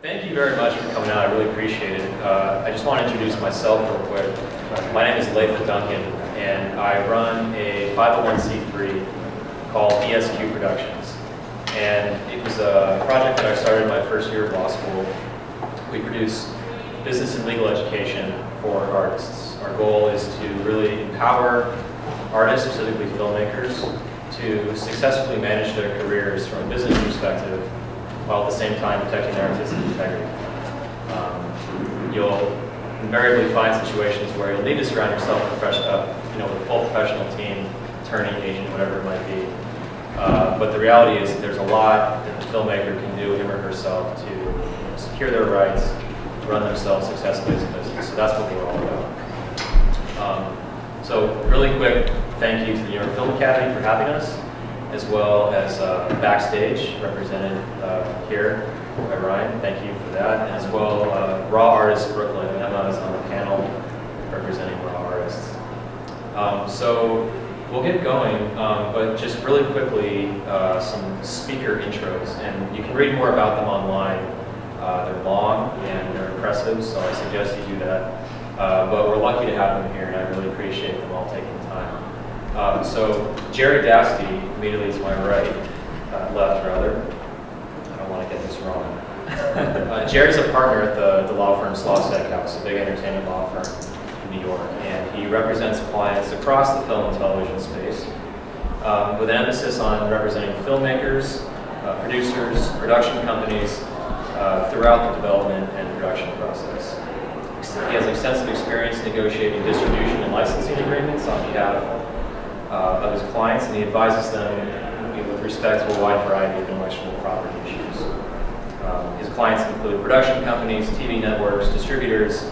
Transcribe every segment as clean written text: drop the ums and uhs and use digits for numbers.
Thank you very much for coming out. I really appreciate it. I just want to introduce myself real quick. My name is Latha Duncan, and I run a 501c3 called ESQ Productions. And it was a project that I started my first year of law school. We produce business and legal education for artists. Our goal is to really empower artists, specifically filmmakers, to successfully manage their careers from a business perspective, while at the same time protecting their artistic integrity. You'll invariably find situations where you'll need to surround yourself with a full professional team, attorney, agent, whatever it might be. But the reality is that there's a lot that the filmmaker can do, him or herself, to secure their rights, run themselves successfully as a business. So that's what we're all about. So really quick thank you to the New York Film Academy for having us, as well as Backstage, represented here by Ryan. Thank you for that. And as well, Raw Artists Brooklyn. Emma is on the panel representing Raw Artists. So we'll get going, but just really quickly, some speaker intros. And you can read more about them online. They're long and they're impressive, so I suggest you do that. But we're lucky to have them here, and I really appreciate them all taking the time. So Jerry Dasty, immediately to my left rather. I don't want to get this wrong. Jerry's a partner at the law firm Slawstack House, a big entertainment law firm in New York, and he represents clients across the film and television space, with an emphasis on representing filmmakers, producers, production companies throughout the development and production process. He has extensive experience negotiating distribution and licensing agreements on behalf of his clients, and he advises them with respect to a wide variety of intellectual property issues. His clients include production companies, TV networks, distributors,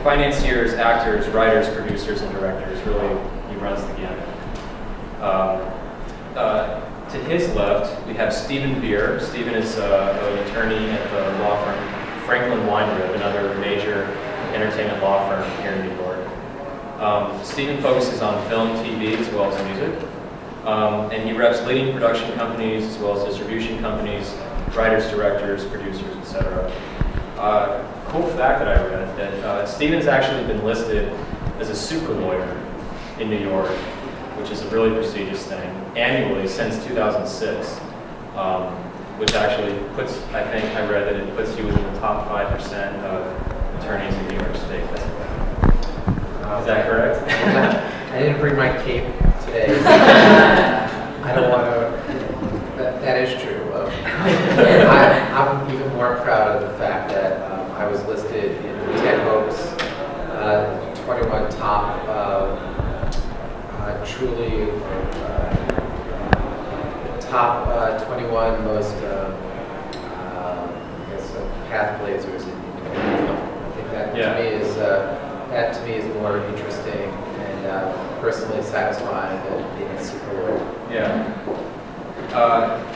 financiers, actors, writers, producers, and directors. Really, he runs the gamut. To his left, we have Stephen Beer. Stephen is an attorney at the law firm Franklin Weinrib, another major entertainment law firm here in New York. Stephen focuses on film, TV, as well as music. And he reps leading production companies, as well as distribution companies, writers, directors, producers, etc. Cool fact that I read, that Stephen's actually been listed as a super lawyer in New York, which is a really prestigious thing, annually since 2006, which actually puts, I think I read that it puts you within the top 5% of attorneys in New York State. Is that correct? I didn't bring my cape today. I don't want to, that is true. I'm even more proud of the fact that I was listed in 10 Hope's 21 top top 21 most path blazers in film. I think that to me is more interesting and personally satisfying than being a super lawyer. Yeah.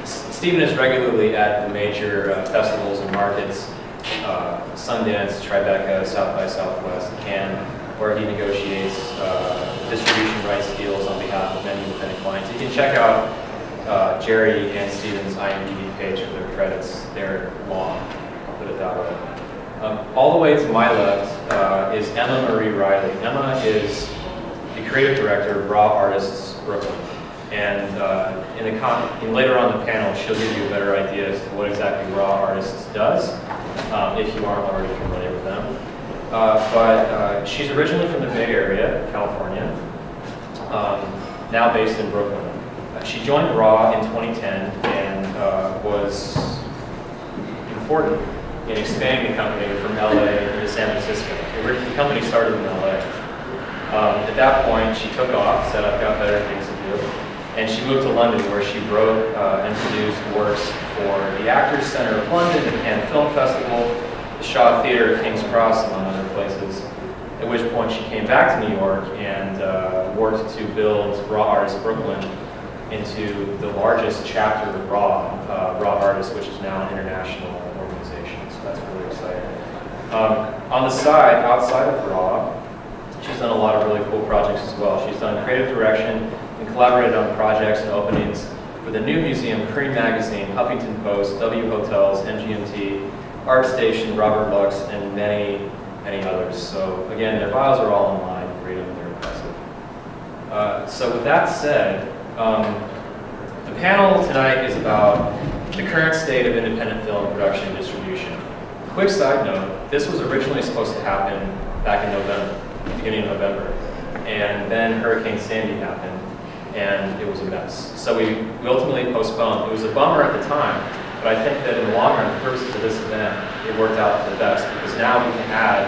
Stephen is regularly at the major festivals and markets, Sundance, Tribeca, South by Southwest, Cannes, where he negotiates distribution rights deals on behalf of many independent clients. You can check out Jerry and Stephen's IMDb page for their credits. They're long, I'll put it that way. All the way to my left is Emma Marie Riley. Emma is the creative director of Raw Artists Brooklyn. And later on in the panel, she'll give you a better idea as to what exactly Raw Artists does, if you aren't already familiar with them. But she's originally from the Bay Area, California, now based in Brooklyn. She joined Raw in 2010 and was important in expanding the company from LA to San Francisco. The company started in LA. At that point, she took off, said, I've got better things to do. And she moved to London, where she wrote and produced works for the Actors Centre of London, the Cannes Film Festival, the Shaw Theatre at King's Cross, among other places. At which point she came back to New York and worked to build Raw Artists Brooklyn into the largest chapter of Raw Artists, which is now an international organization. So that's really exciting. On the side, outside of Raw, she's done a lot of really cool projects as well. She's done creative direction and collaborated on projects and openings for the New Museum, Cream Magazine, Huffington Post, W Hotels, MGMT, ArtStation, Robert Lux, and many others. So again, their bios are all online. Read them; they're impressive. So with that said, the panel tonight is about the current state of independent film production and distribution. Quick side note: this was originally supposed to happen back in November, beginning of November, and then Hurricane Sandy happened, and it was a mess. So we ultimately postponed. It was a bummer at the time, but I think that in the long run, the purposes of this event, it worked out for the best, because now we can add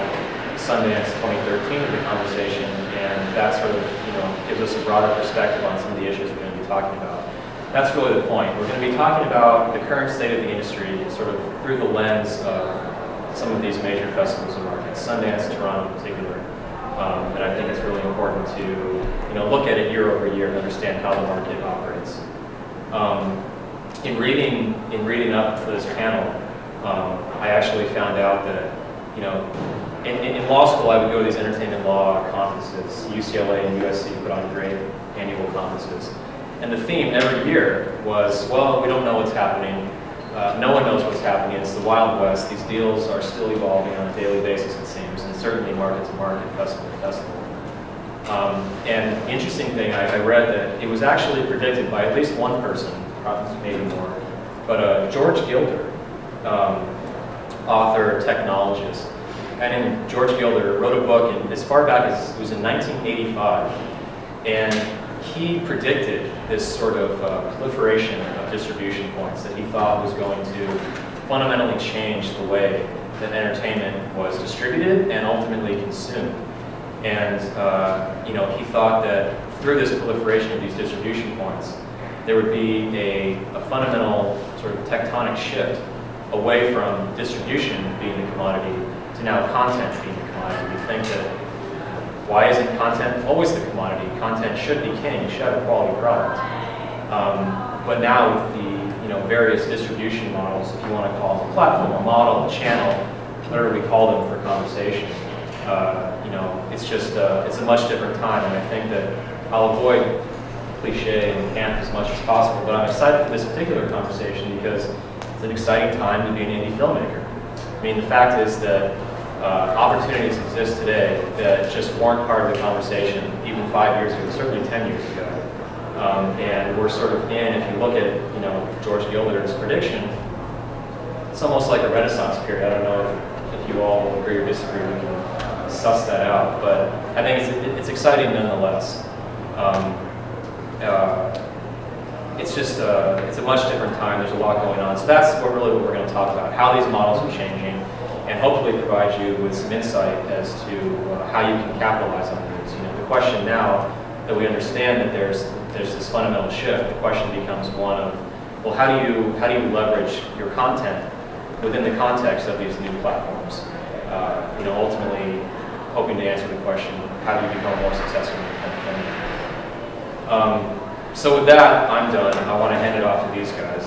Sundance 2013 to the conversation, and that sort of gives us a broader perspective on some of the issues we're going to be talking about. That's really the point. We're going to be talking about the current state of the industry, sort of through the lens of some of these major festivals and markets, Sundance, Toronto in particular. And I think it's really important to look at it year over year and understand how the market operates. In reading up for this panel, I actually found out that in law school I would go to these entertainment law conferences. UCLA and USC put on great annual conferences, and the theme every year was, well, we don't know what's happening. No one knows what's happening. It's the Wild West. These deals are still evolving on a daily basis, it seems, and certainly market to market, festival to festival. And interesting thing, I read that it was actually predicted by at least one person, probably maybe more, but George Gilder, author, technologist. And in George Gilder wrote a book as far back as it was in 1985, and he predicted this sort of proliferation of distribution points that he thought was going to fundamentally change the way that entertainment was distributed and ultimately consumed. And he thought that through this proliferation of these distribution points, there would be a fundamental sort of tectonic shift away from distribution being the commodity to now content being the commodity. We think that why isn't content always the commodity? Content should be king. You should have a quality product. But now with the various distribution models, if you want to call them a platform, a model, a channel, whatever we call them for conversation, it's just it's a much different time. And I think that I'll avoid cliche and camp as much as possible. But I'm excited for this particular conversation because it's an exciting time to be an indie filmmaker. I mean, the fact is that opportunities exist today that just weren't part of the conversation even 5 years ago, certainly 10 years ago. And we're sort of in, if you look at George Gilder's prediction, it's almost like a renaissance period. I don't know if you all agree or disagree, we can suss that out, but I think it's exciting nonetheless. It's just it's a much different time. There's a lot going on. So that's what we're going to talk about, how these models are changing, and hopefully provide you with some insight as to how you can capitalize on these. The question now that we understand that there's this fundamental shift, the question becomes one of, well, how do you leverage your content within the context of these new platforms? Ultimately hoping to answer the question, how do you become more successful in film? So with that, I'm done. I want to hand it off to these guys.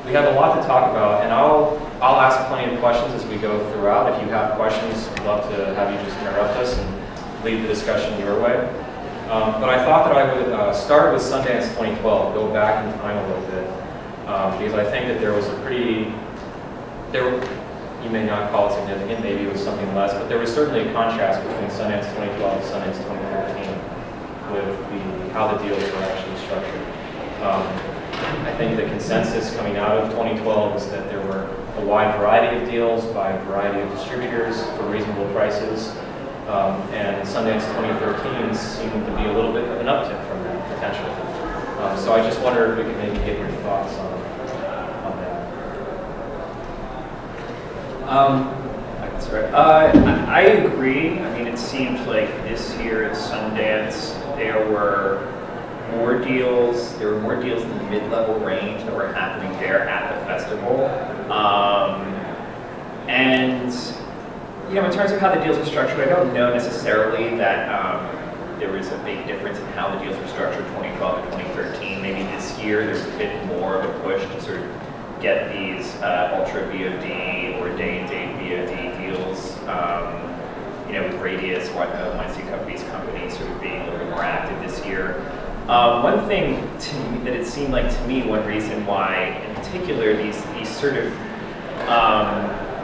We have a lot to talk about, and I'll ask plenty of questions as we go throughout. If you have questions, I'd love to have you just interrupt us and lead the discussion your way. But I thought that I would start with Sundance 2012, go back in time a little bit, because I think that there was you may not call it significant, maybe it was something less, but there was certainly a contrast between Sundance 2012 and Sundance 2013 with how the deals were actually structured. I think the consensus coming out of 2012 is that there were a wide variety of deals by a variety of distributors for reasonable prices. And Sundance 2013 seemed to be a little bit of an uptick from that potential. So I just wonder if we could maybe get your thoughts on that. I can start. I agree. I mean, it seemed like this year at Sundance there were more deals. There were more deals in the mid-level range that were happening there at the festival. And in terms of how the deals are structured, I don't know necessarily that there was a big difference in how the deals were structured 2012 and 2013. Maybe this year there's a bit more of a push to sort of get these ultra VOD or day-and-date VOD deals. With Radius, these companies sort of being a little bit more active this year. One thing that it seemed like to me, one reason why in particular these sort of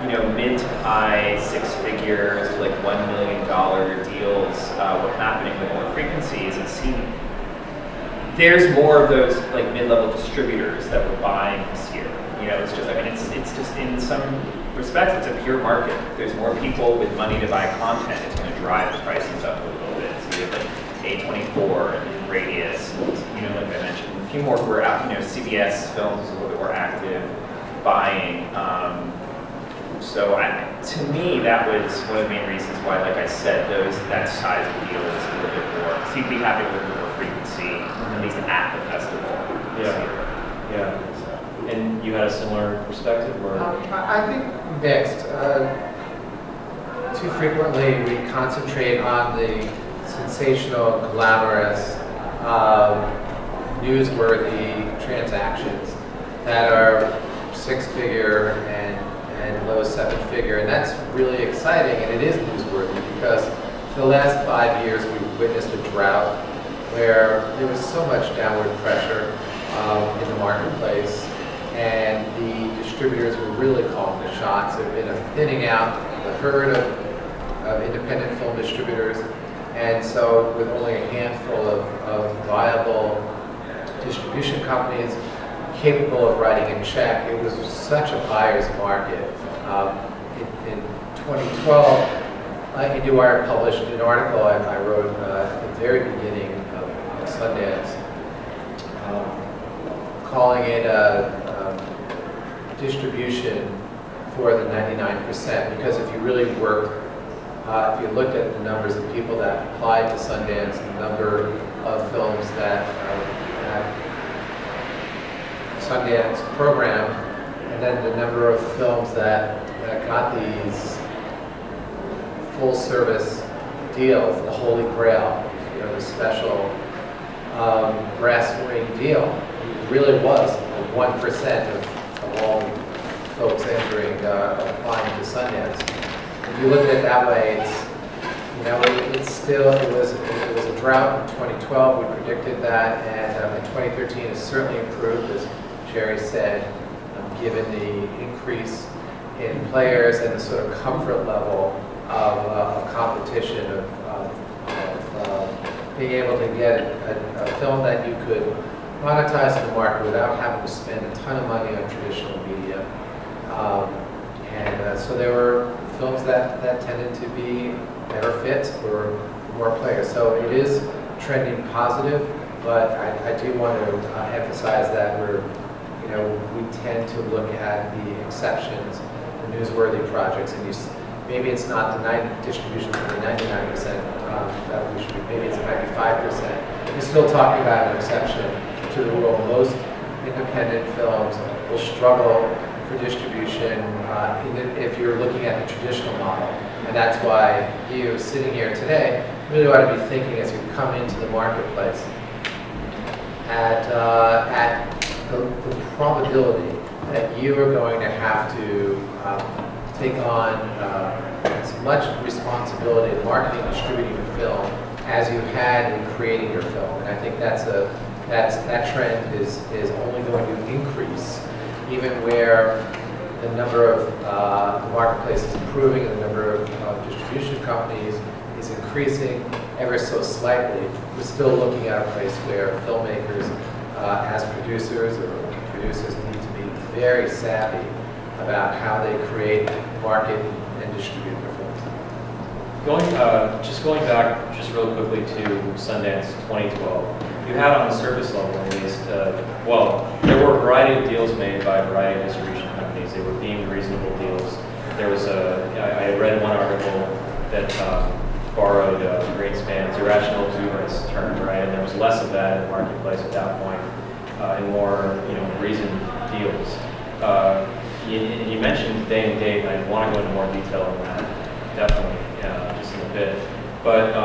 mid to high six figures, like $1 million deals were happening with more frequencies. It seemed there's more of those like mid-level distributors that were buying this year. It's just, it's just in some respects, it's a pure market. There's more people with money to buy content. It's going to drive the prices up a little bit. So you have like A24 and Radius, and, like I mentioned, a few more who are out. CBS Films is a little bit more active buying. So to me, that was one of the main reasons why, like I said, that size of deal is a little bit more. So you'd be happy with a little more frequency, at least at the festival. Yeah. And you had a similar perspective, or? I think mixed. Too frequently, we concentrate on the sensational, glamorous, newsworthy transactions that are six-figure and low seven-figure, and that's really exciting, and it is newsworthy because for the last 5 years we've witnessed a drought where there was so much downward pressure in the marketplace, and the distributors were really calling the shots. There had been a thinning out the herd of independent film distributors, and so with only a handful of viable distribution companies capable of writing a check, it was such a buyer's market. In 2012, IndieWire published an article I wrote at the very beginning of Sundance, calling it distribution for the 99%, because if you really worked, if you looked at the numbers of people that applied to Sundance, the number of films that Sundance program, and then the number of films that got these full-service deals, the Holy Grail, the special brass ring deal, it really was 1% of all folks entering, applying to Sundance. If you look at it that way, it was a drought in 2012. We predicted that, and in 2013 it's certainly improved, as Jerry said, given the increase in players and the sort of comfort level of competition, of being able to get a film that you could monetize in the market without having to spend a ton of money on traditional media. So there were films that tended to be better fits for more players. So it is trending positive, but I do want to emphasize that we tend to look at the exceptions, the newsworthy projects, and maybe it's not the distribution for the 99% that we should be, maybe it's 95%. We're still talking about an exception to the rule. Most independent films will struggle for distribution if you're looking at the traditional model. And that's why you, sitting here today, really ought to be thinking as you come into the marketplace at the probability that you are going to have to take on as much responsibility in marketing and distributing your film as you had in creating your film. And I think that trend is only going to increase, even where the number of the marketplace is improving and the number of distribution companies is increasing ever so slightly. We're still looking at a place where filmmakers as producers need to be very savvy about how they create, market, and distribute their films. Going back just real quickly to Sundance 2012, you had on the surface level at least, there were a variety of deals made by a variety of distribution companies. They were deemed reasonable deals. There was I read one article that borrowed Greenspan's irrational exuberance term, right? And there was less of that in the marketplace at that point, and more, reasoned deals. You mentioned day and date, and I want to go into more detail on that, definitely, just in a bit. But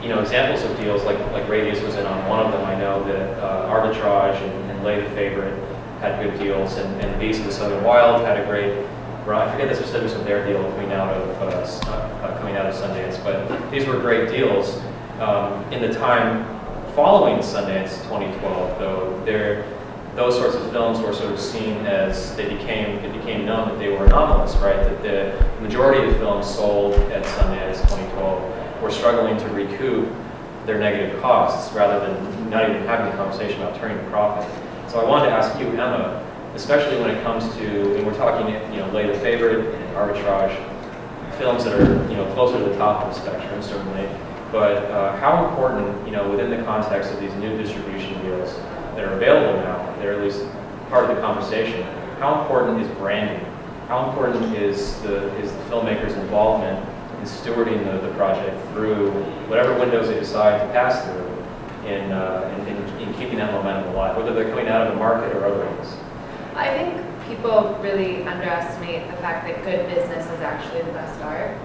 examples of deals like Radius was in on one of them. I know that Arbitrage and Lay the Favorite had good deals, and Beast of the Southern Wild had a great run. I forget the specifics of their deal coming out of Sundance, but these were great deals. In the time following Sundance 2012, though, those sorts of films were sort of seen as, it became known that they were anomalous, right? That the majority of films sold at Sundance 2012 were struggling to recoup their negative costs rather than not even having a conversation about turning a profit. So I wanted to ask you, Emma, especially when it comes to, and we're talking, lay the favorite and arbitrage, films that are, closer to the top of the spectrum, certainly, but how important, within the context of these new distribution deals that are available now, they're at least part of the conversation, how important is branding? How important is the filmmaker's involvement in stewarding the project through whatever windows they decide to pass through in keeping that momentum alive, whether they're coming out of the market or otherwise? I think people really underestimate the fact that good business is actually the best art.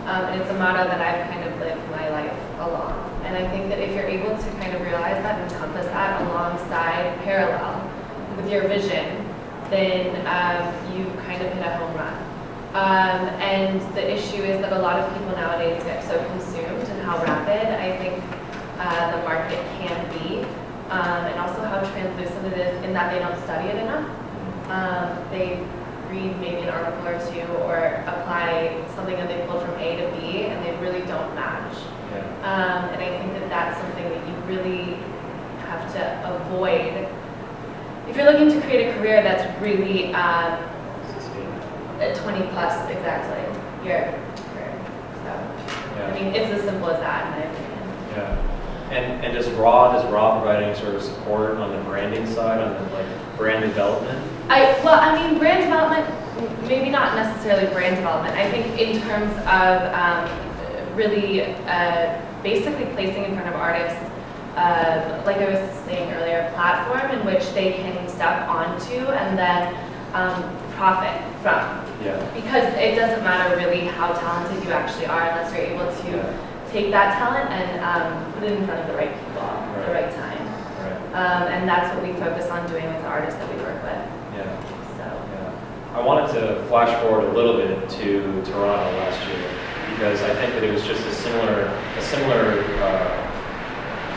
And it's a motto that I've kind of lived my life along. And I think that if you're able to kind of realize that and encompass that alongside, parallel with your vision, then you kind of hit a home run. And the issue is that a lot of people nowadays get so consumed in how rapid I think the market can be, and also how translucent it is in that they don't study it enough. They read maybe an article or two or apply something that they pulled from A to B and they really don't match. Yeah. And I think that that's something that you really have to avoid. If you're looking to create a career that's really 20 plus, exactly, your career. So, yeah. I mean, it's as simple as that in my opinion. Yeah. And does RAW provide any sort of support on the branding side, on the brand development? I mean, brand development, maybe not necessarily brand development. I think in terms of really basically placing in front of artists, like I was saying earlier, a platform in which they can step onto and then profit from. Yeah. Because it doesn't matter really how talented you actually are unless you're able to take that talent and put it in front of the right people at the right time. Right. And that's what we focus on doing with the artists that we work with. Yeah. So. Yeah. I wanted to flash forward a little bit to Toronto last year because I think that it was just a similar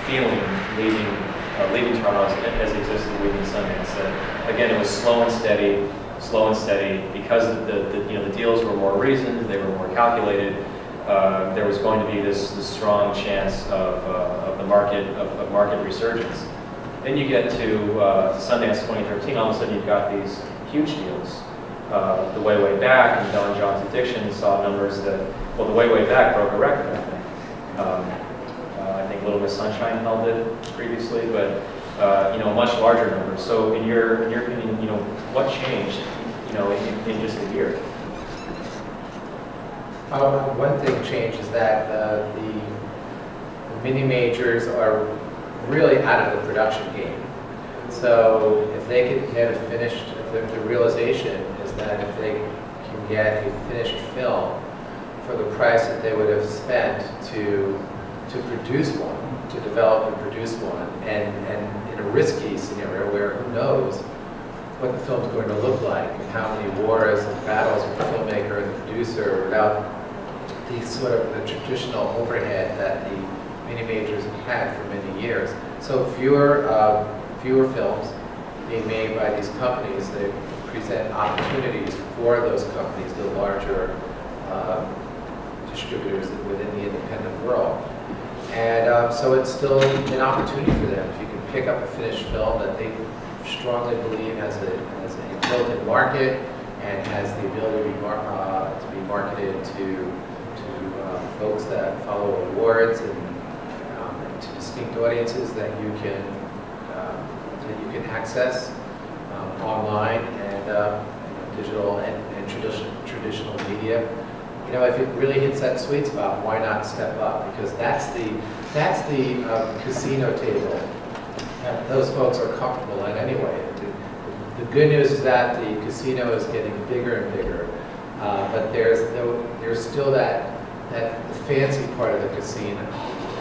feeling leaving Toronto as it existed leaving Sundance. Again, it was slow and steady because the deals were more reasoned, they were more calculated. There was going to be this strong chance of market resurgence. Then you get to Sundance 2013. All of a sudden, you've got these huge deals. The Way Back and Don John's Addiction saw numbers that, well, The Way Back broke a record, I think. I think Little Miss Sunshine held it previously, but a much larger number. So, in your opinion, what changed, in just a year? One thing changed is that the mini majors are really out of the production game. So if they can get a finished, the realization is that if they can get a finished film for the price that they would have spent to produce one, to develop and produce one, and in a risky scenario where who knows what the film's going to look like and how many wars and battles with the filmmaker and the producer without the sort of the traditional overhead that the mini majors have had for many years. So fewer films being made by these companies. They present opportunities for those companies, the larger distributors within the independent world. And so it's still an opportunity for them. If you can pick up a finished film that they strongly believe has a built-in market and has the ability to be marketed to folks that follow awards and to distinct audiences that you can access online and digital and traditional media. If it really hits that sweet spot, why not step up? Because that's the casino table that those folks are comfortable in anyway. The good news is that the casino is getting bigger and bigger, but there's still that fancy part of the casino,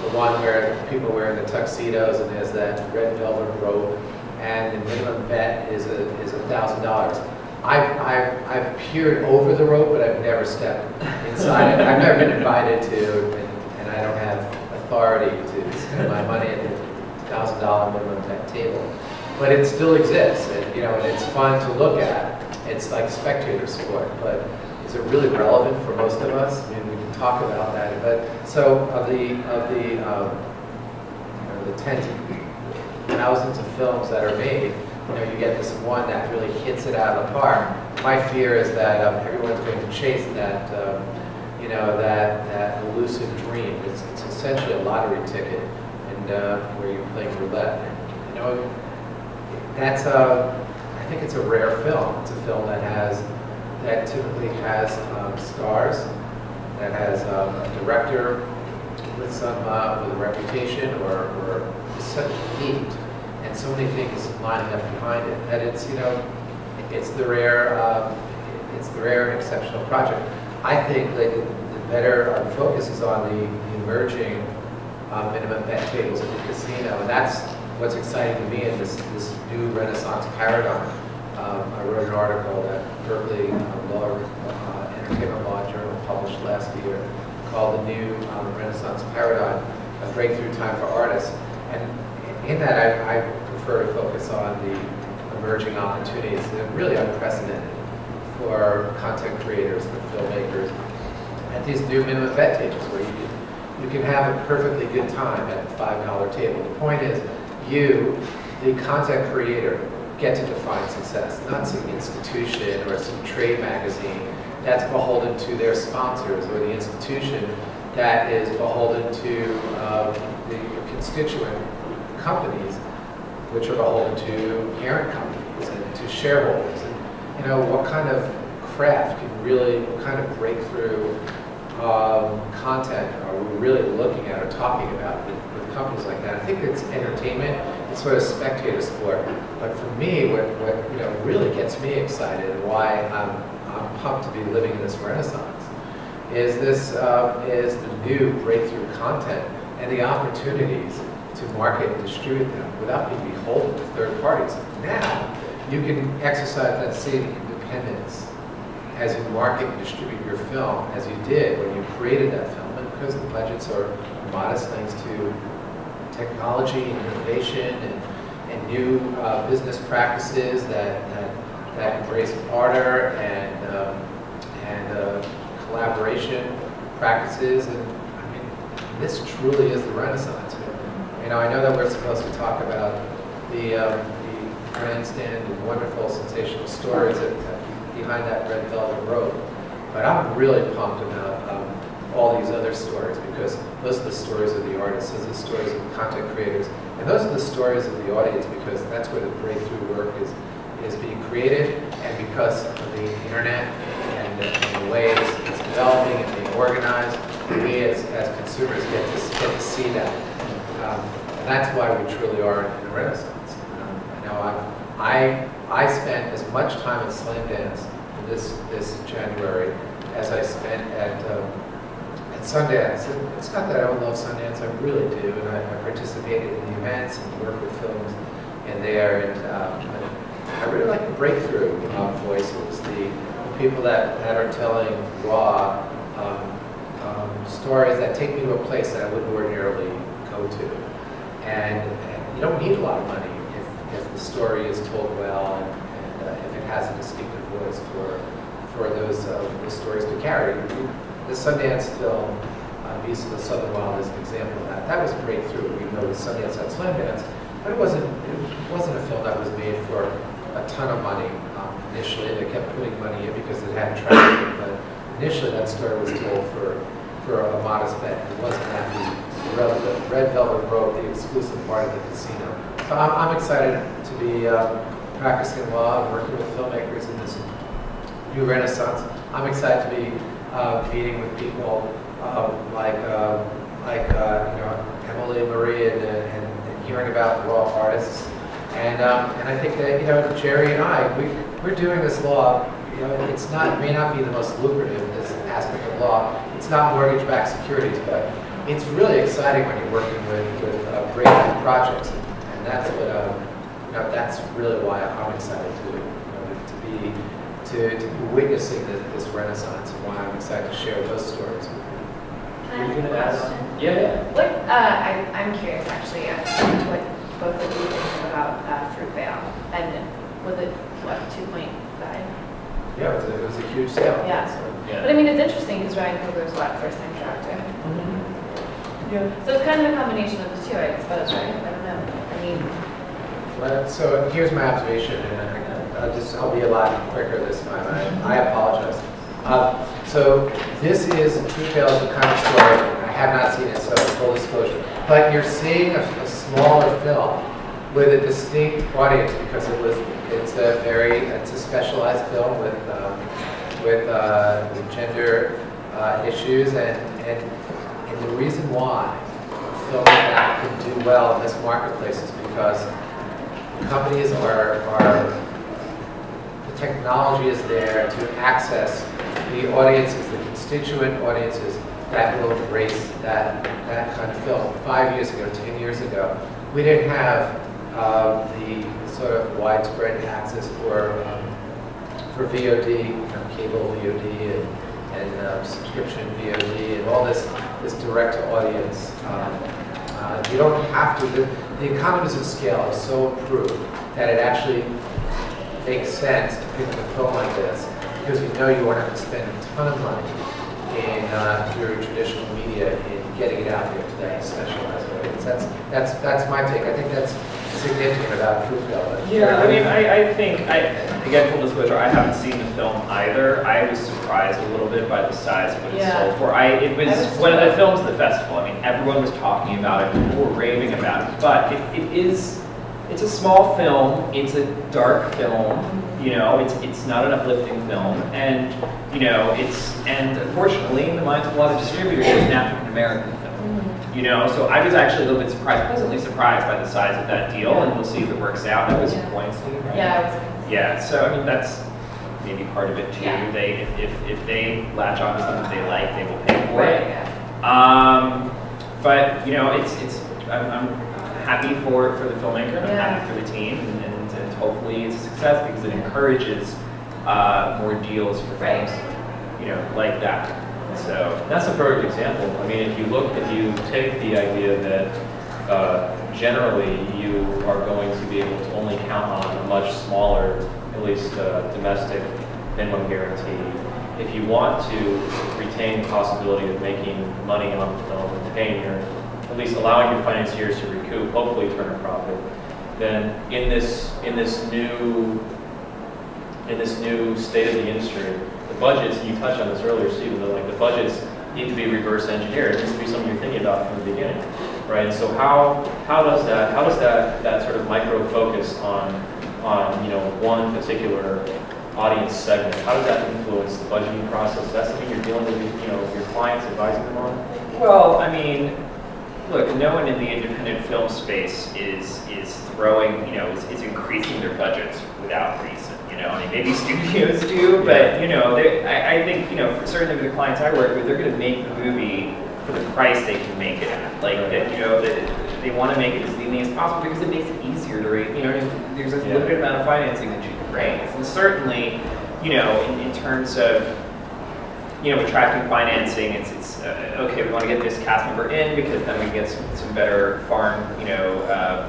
the one where people wearing the tuxedos and there's that red velvet robe, and the minimum bet is $1,000. I've peered over the rope, but I've never stepped inside it. I've never been invited to, and I don't have authority to spend my money at the $1,000 minimum bet table. but it still exists, and and it's fun to look at. It's like spectator sport, but is it really relevant for most of us? I mean, we can talk about that, but so of the tens of thousands of films that are made, you get this one that really hits it out of the park. My fear is that everyone's going to chase that, that elusive dream. It's essentially a lottery ticket, and where you're playing roulette. That's I think it's a rare film. It's a film that typically has stars, that has a director with with a reputation or such heat, and so many things lining up behind it that it's it's the rare and exceptional project. I think that the better our focus is on the emerging minimum bet tables at the casino, and that's what's exciting to me in this new Renaissance paradigm. I wrote an article that Berkeley Entertainment Law Journal published last year called "The New Renaissance Paradigm: A Breakthrough Time for Artists," and in that I prefer to focus on the emerging opportunities that are really unprecedented for content creators, for filmmakers, at these new minimum bet tables where you can have a perfectly good time at the $5 table. The point is, you, the content creator, get to define success, not some institution or some trade magazine that's beholden to their sponsors, or the institution that is beholden to the constituent companies, which are beholden to parent companies and to shareholders. And what kind of craft can really, what kind of breakthrough content are we really looking at or talking about with companies like that? I think it's entertainment, it's sort of spectator sport. But for me, what really gets me excited and why I'm pumped to be living in this renaissance is the new breakthrough content and the opportunities to market and distribute them without being beholden to third parties. Now, you can exercise that same independence as you market and distribute your film as you did when you created that film. And because the budgets are modest thanks to technology and innovation and new business practices that embrace barter and collaboration practices. And I mean, this truly is the Renaissance. I know that we're supposed to talk about the grandstand and wonderful, sensational stories behind that red velvet rope, but I'm really pumped about all these other stories, because those are the stories of the artists, those are the stories of the content creators, and those are the stories of the audience, because that's where the breakthrough work is being created, and because of the internet and the way it's developing and being organized, we as consumers get to see that. And that's why we truly are in a renaissance. I spent as much time at Sundance this January as I spent at Sundance. It's not that I don't love Sundance, I really do, and I participated in the events and worked with films in there, and I really like the breakthrough voices, the people that are telling raw stories that take me to a place that I wouldn't ordinarily go to. And you don't need a lot of money if the story is told well and if it has a distinctive voice for those stories to carry. The Sundance film, Beast of the Southern Wild, is an example of that. That was a breakthrough, even though it was Sundance at Sundance. But it wasn't a film that was made for a ton of money initially. They kept putting money in because it had traction. But initially, that story was told for a modest bet. It wasn't that the red velvet rope, the exclusive part of the casino. So I'm excited to be practicing law and working with filmmakers in this new renaissance. I'm excited to be meeting with people like Emily Marie and hearing about raw artists. And I think that Jerry and we're doing this law. It may not be the most lucrative, this aspect of law. It's not mortgage-backed securities, but it's really exciting when you're working with breakthrough projects, and that's what that's really why I'm excited to be witnessing this renaissance, and why I'm excited to share those stories with you. Can I ask a question? Yeah. What I'm curious actually as to what both of you think about Fruitvale? And was it, what, 2.5? Yeah, it was a huge sale. Yeah. Yeah. But I mean, it's interesting because Ryan Coogler's what, first-time director? Yeah. So it's kind of a combination of the two, I suppose, right? I don't know. I mean, So here's my observation, and I'll be a lot quicker this time. I apologize. So this is Fruitvale's the kind of story. I have not seen it, so full disclosure. But you're seeing a smaller film with a distinct audience because it's a specialized film with gender issues, and the reason why a film like that can do well in this marketplace is because companies the technology is there to access the audiences, the constituent audiences that will embrace that kind of film. 5 years ago, 10 years ago, we didn't have the sort of widespread access for VOD, cable VOD, and subscription VOD, and all this direct to audience. You don't have to. The economies of scale are so improved that it actually makes sense to pick up a film like this because you know you won't have to spend a ton of money in your traditional media in getting it out there to that specialized audience. That's my take. I think that's significant about Fruitvale. Yeah, I mean, I think, again, full disclosure, I haven't seen the film either. I was surprised a little bit by the size of what it sold for. It was one of the films at the festival. I mean, everyone was talking about it, people were raving about it, but it's a small film, it's a dark film, you know, it's not an uplifting film, and, you know, and unfortunately, in the minds of a lot of distributors, it's an African-American film. You know, so I was actually a little bit pleasantly surprised by the size of that deal, and we'll see if it works out. That was Weinstein, right? Yeah, so I mean, that's maybe part of it too. Yeah. If they latch on to something they like, they will pay for it. Yeah. But you know, I'm happy for the filmmaker, and I'm happy for the team, and hopefully it's a success because it encourages more deals for films, you know, like that. So that's a perfect example. I mean, if you take the idea that generally you are going to be able to only count on a much smaller, at least domestic minimum guarantee. If you want to retain the possibility of making money on the film and paying at least allowing your financiers to recoup, hopefully turn a profit, then in this new state of the industry, the budgets, and you touched on this earlier, Stephen, the budgets need to be reverse engineered. It needs to be something you're thinking about from the beginning, right? And so how does that sort of micro focus on one particular audience segment, how does that influence the budgeting process? Is that something you're dealing with, your clients, advising them on? Well, I mean, look, no one in the independent film space is throwing, is increasing their budgets without reason. I mean, maybe studios do, but I think certainly with the clients I work with, they're going to make the movie for the price they can make it at. Like they want to make it as leanly as possible because it makes it easier to rate. There's a limited amount of financing that you can raise, and certainly, in terms of attracting financing, it's okay. We want to get this cast member in because then we get some better farm,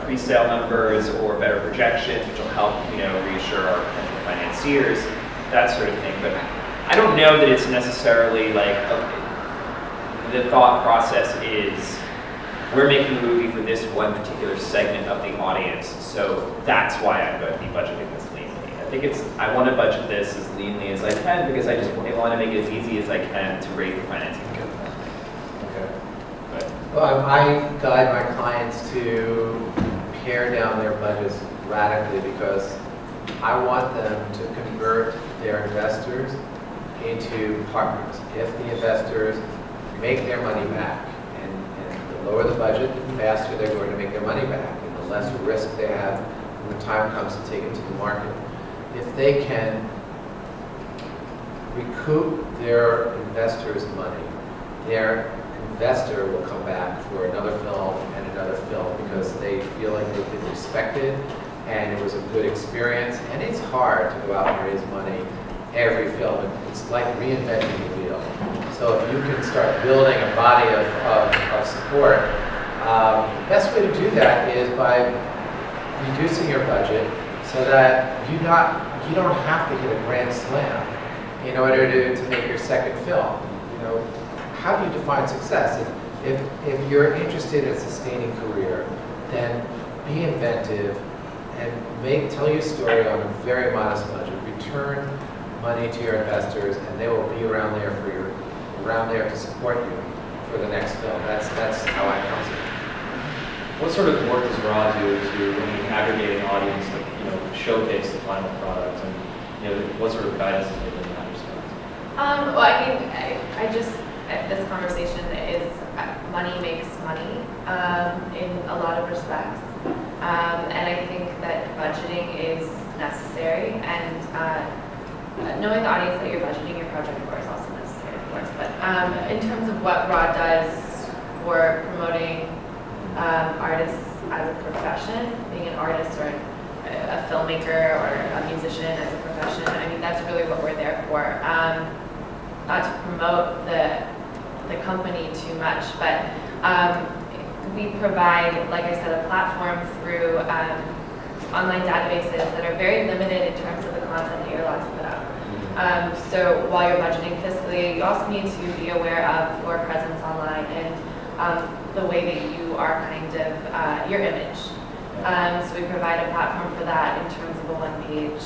pre-sale numbers or better projections, which will help, reassure our potential financiers, that sort of thing. But I don't know that it's necessarily like the thought process is we're making a movie for this one particular segment of the audience, so that's why I'm going to be budgeting this leanly. I think I want to budget this as leanly as I can because I just want to make it as easy as I can to raise the financing. Well, I guide my clients to pare down their budgets radically because I want them to convert their investors into partners. If the investors make their money back, and the lower the budget, the faster they're going to make their money back, and the less risk they have when the time comes to take it to the market. If they can recoup their investors' money, their investor will come back for another film and another film because they feel like they've been respected and it was a good experience. And it's hard to go out and raise money every film. It's like reinventing the wheel. So if you can start building a body of support, the best way to do that is by reducing your budget so that you don't have to hit a grand slam in order to make your second film. You know, how do you define success? If you're interested in a sustaining career, then be inventive and tell your story on a very modest budget. Return money to your investors, and they will be around there to support you for the next film. That's how I counsel it. What sort of work does Raw do to aggregating audience to showcase the final product, and what sort of guidance is given in that respect? Well, I mean, I just this conversation is money makes money in a lot of respects, and I think that budgeting is necessary, and knowing the audience that you're budgeting your project for is also necessary, of course. But in terms of what Raw does for promoting artists as a profession, being an artist or a filmmaker or a musician as a profession, I mean, that's really what we're there for. Not to promote the company too much, but we provide, like I said, a platform through online databases that are very limited in terms of the content that you're allowed to put up. So while you're budgeting fiscally, you also need to be aware of your presence online and the way that you are kind of your image. So we provide a platform for that in terms of a one-page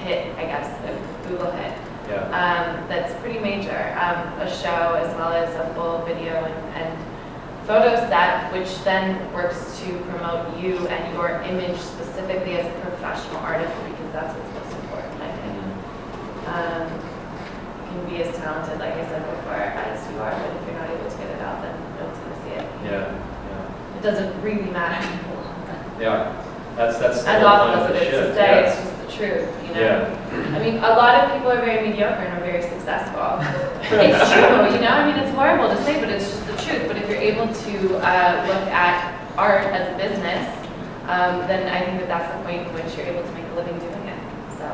hit, I guess, a Google hit. Yeah. That's pretty major. A show as well as a full video and photo set, which then works to promote you and your image specifically as a professional artist, because that's what's most important, I think. You can be as talented, like I said before, as you are, but if you're not able to get it out, then no one's going to see it. Yeah. It doesn't really matter. Yeah. That's as awful as it is to say, it's just the truth, you know? Yeah. I mean, a lot of people are very mediocre and are very successful. It's true, you know? I mean, it's horrible to say, but it's just the truth. But if you're able to look at art as a business, then I think that that's the point in which you're able to make a living doing it. So.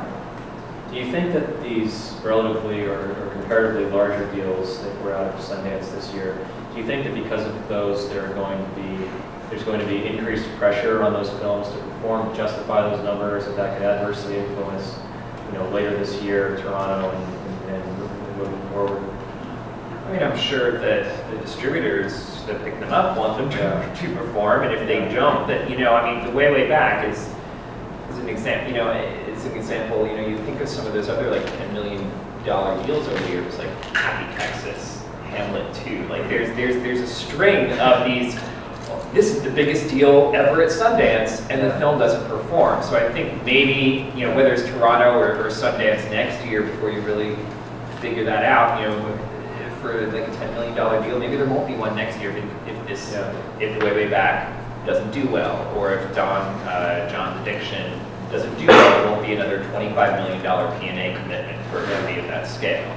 Do you think that these relatively or comparatively larger deals that were out of Sundance this year, do you think that because of those, there's going to be increased pressure on those films to perform, justify those numbers, that could adversely influence, later this year, Toronto and moving forward? I mean, I'm sure that the distributors that pick them up want them to perform, and if they jump, that I mean, the way back is an example. It's an example. You think of some of those other like $10 million deals over the years, like Happy Texas, Hamlet 2. Like there's a string of these. This is the biggest deal ever at Sundance, and the film doesn't perform. So I think maybe whether it's Toronto or Sundance next year before you really figure that out. For like a $10 million deal, maybe there won't be one next year if the Way Back doesn't do well, or if John's Addiction doesn't do well, there won't be another $25 million P&A commitment for a movie of that scale.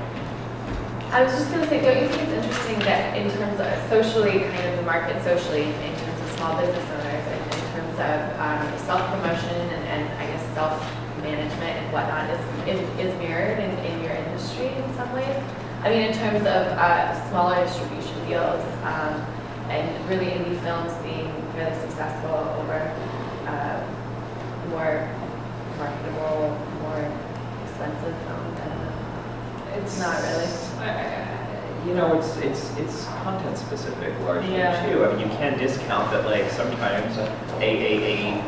I was just going to say, don't you think it's interesting that in terms of socially, kind of the market socially, in terms of small business owners, and in terms of self-promotion and I guess self-management and whatnot is mirrored in your industry in some ways? I mean, in terms of smaller distribution deals and really indie films being really successful over more marketable, more expensive films. I don't know. It's not really. It's content specific largely too. I mean, you can discount that like sometimes a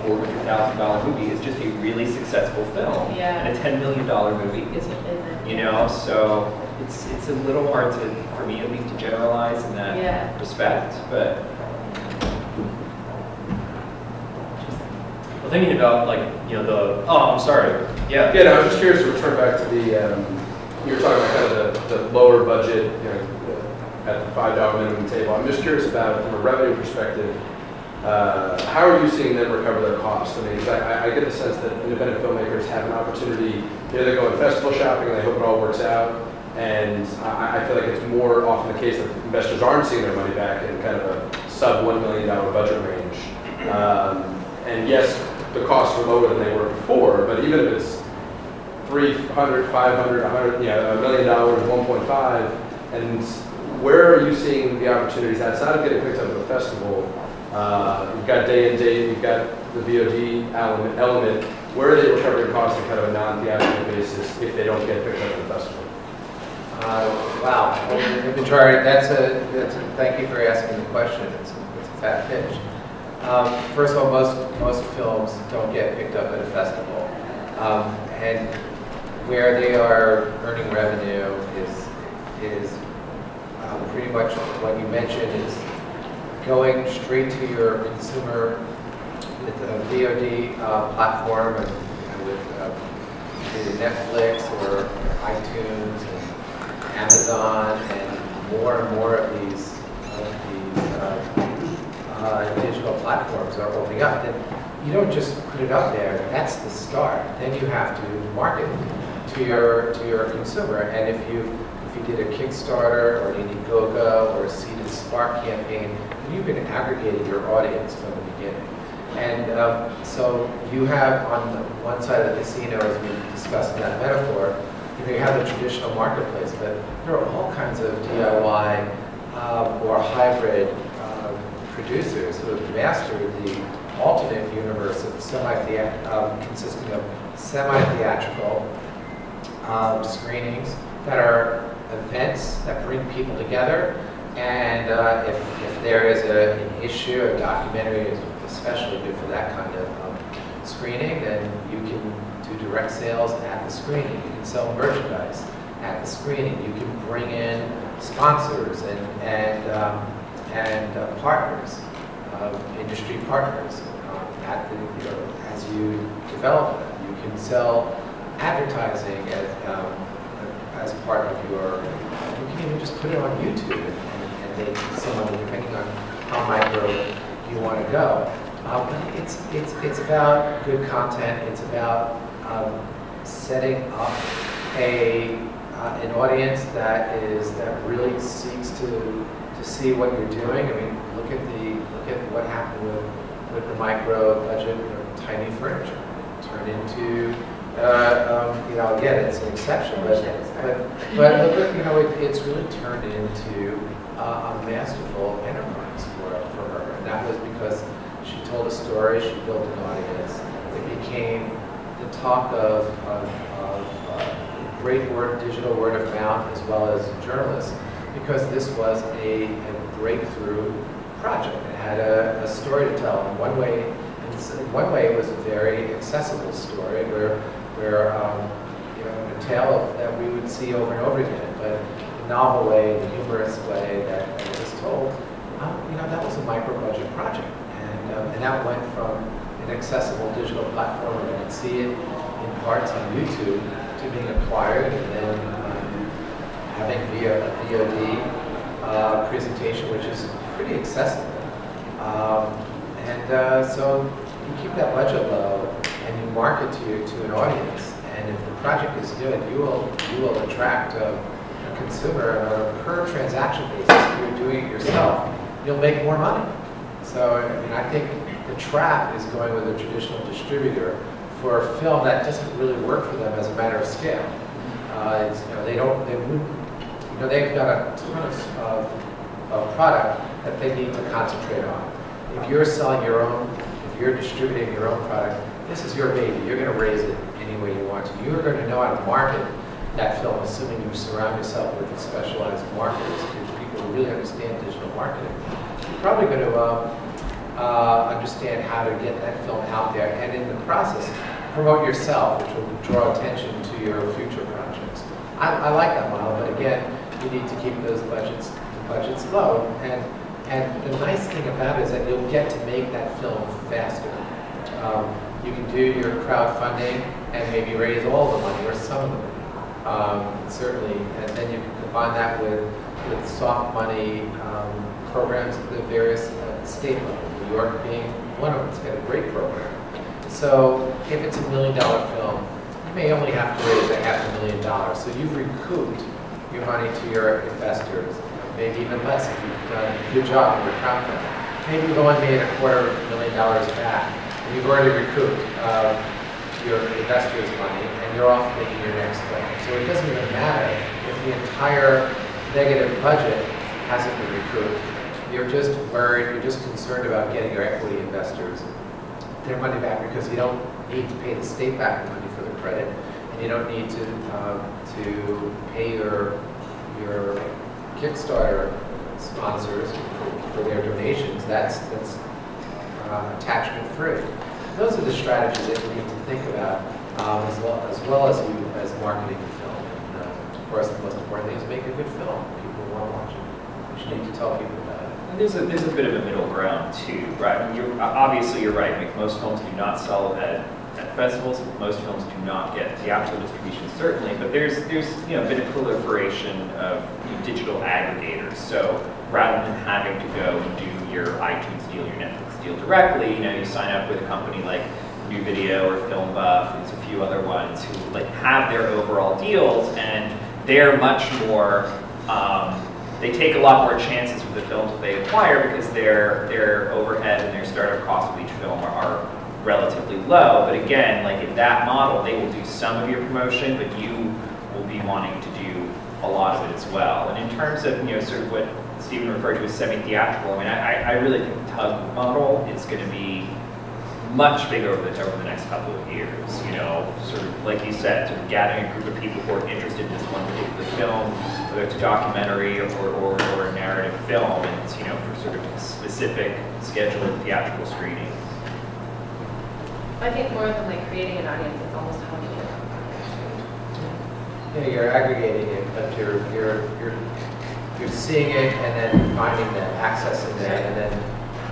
$400,000 movie is just a really successful film, and a $10 million movie isn't. So it's a little hard for me at least to generalize in that respect, but. Well, thinking about I'm sorry. Yeah. Yeah, no, I was just curious to return back to the. You were talking about kind of the lower budget, at the $5 minimum table. I'm just curious about, from a revenue perspective, how are you seeing them recover their costs? I mean, 'cause I get the sense that independent filmmakers have an opportunity. They go in festival shopping and they hope it all works out. And I feel like it's more often the case that investors aren't seeing their money back in kind of a sub $1 million budget range. And yes, the costs are lower than they were before, but even if it's $300, $500, $100, $1 million, 1.5, and where are you seeing the opportunities outside of getting picked up at a festival You've got day and date, you've got the VOD element. Where are they recovering costs on kind of a non-theatrical basis if they don't get picked up at the festival? Wow, the majority, thank you for asking the question. It's a fat pitch. First of all, most films don't get picked up at a festival. And where they are earning revenue is pretty much what you mentioned, is going straight to your consumer with a VOD platform and with Netflix or iTunes and Amazon, and more of these digital platforms are opening up. And you don't just put it up there. That's the start. Then you have to market to your consumer. And if you did a Kickstarter or an Indiegogo or a Seeded Spark campaign, you've been aggregating your audience from the beginning. And so you have on the one side of the casino, as we discussed in that metaphor, you have the traditional marketplace, but there are all kinds of DIY or hybrid producers who have mastered the alternate universe of consisting of semi-theatrical screenings that are events that bring people together. And if there is an issue, a documentary is especially good for that kind of screening, then you can do direct sales at the screening. You can sell merchandise at the screening. You can bring in sponsors and partners, industry partners at the, as you develop them. You can sell advertising as part of your. You can even just put it on YouTube and make some money, depending on how micro you want to go. But it's about good content. It's about setting up an audience that really seeks to see what you're doing. I mean, look at what happened with the micro budget, tiny furniture. It turned into again, it's an exception, but look, it's really turned into a masterful enterprise for her, and that was because she told a story, she built an audience. It became the talk of great digital word of mouth, as well as journalists, because this was a breakthrough project. It had a story to tell. In one way, it was a very accessible story where a tale that we would see over and over again, but the novel way, the humorous way that it was told, that was a micro-budget project. And that went from an accessible digital platform where you could see it in parts on YouTube to being acquired and then having via a VOD presentation, which is pretty accessible. So you keep that budget low and you market to an audience. And if the project is good, you will attract a consumer on a per transaction basis. If you're doing it yourself, you'll make more money. So I think the trap is going with a traditional distributor for a film that doesn't really work for them as a matter of scale. They've got a ton of product that they need to concentrate on. If you're selling your own, if you're distributing your own product, this is your baby. You're going to raise it any way you want to. You're going to know how to market that film, assuming you surround yourself with specialized marketers, people who really understand digital marketing. You're probably going to understand how to get that film out there, and in the process, promote yourself, which will draw attention to your future projects. I like that model, but again, you need to keep those budgets low. And the nice thing about it is that you'll get to make that film faster. You can do your crowdfunding and maybe raise all the money or some of the money, certainly, and then you can combine that with soft money programs at the various state levels. New York being one of them. It's got a great program. So if it's $1 million film, you may only have to raise $500,000. So you've recouped your money to your investors, maybe even less if you've done a good job in your crowdfunding. Maybe you've only made $250,000 back, and you've already recouped your investors' money, and you're off making your next film. So it doesn't even matter if the entire negative budget hasn't been recouped. you're just worried, you're just concerned about getting your equity investors their money back, because you don't need to pay the state back the money for the credit, and you don't need to pay your Kickstarter sponsors for their donations. That's attachment free. Those are the strategies that you need to think about, as well as you as marketing the film. And, of course, the most important thing is make a good film. People want to watch it. You should need to tell people about it. And there's a bit of a middle ground too, right? I mean, obviously, you're right. Like, most films do not sell at festivals. Most films do not get theatrical distribution, certainly. But there's you know, a bit of proliferation of digital aggregators. So rather than having to go and do your iTunes deal, your Netflix deal directly, you know, you sign up with a company like New Video or Film Buff. There's a few other ones who like have their overall deals, and they're much more. They take a lot more chances with the films that they acquire, because their overhead and their startup costs of each film are relatively low. But again, like in that model, they will do some of your promotion, but you will be wanting to do a lot of it as well. And in terms of, you know, sort of what Stephen referred to as semi-theatrical, I mean, I really think the Tug model is going to be much bigger over the next couple of years. You know, sort of like you said, sort of gathering a group of people who are interested in this one particular film, whether it's a documentary or a narrative film, and it's, you know, for sort of specific scheduled theatrical screenings. I think more than like creating an audience, it's almost how you get an audience. Yeah, you're aggregating it, but you're seeing it and then finding them, accessing them, and then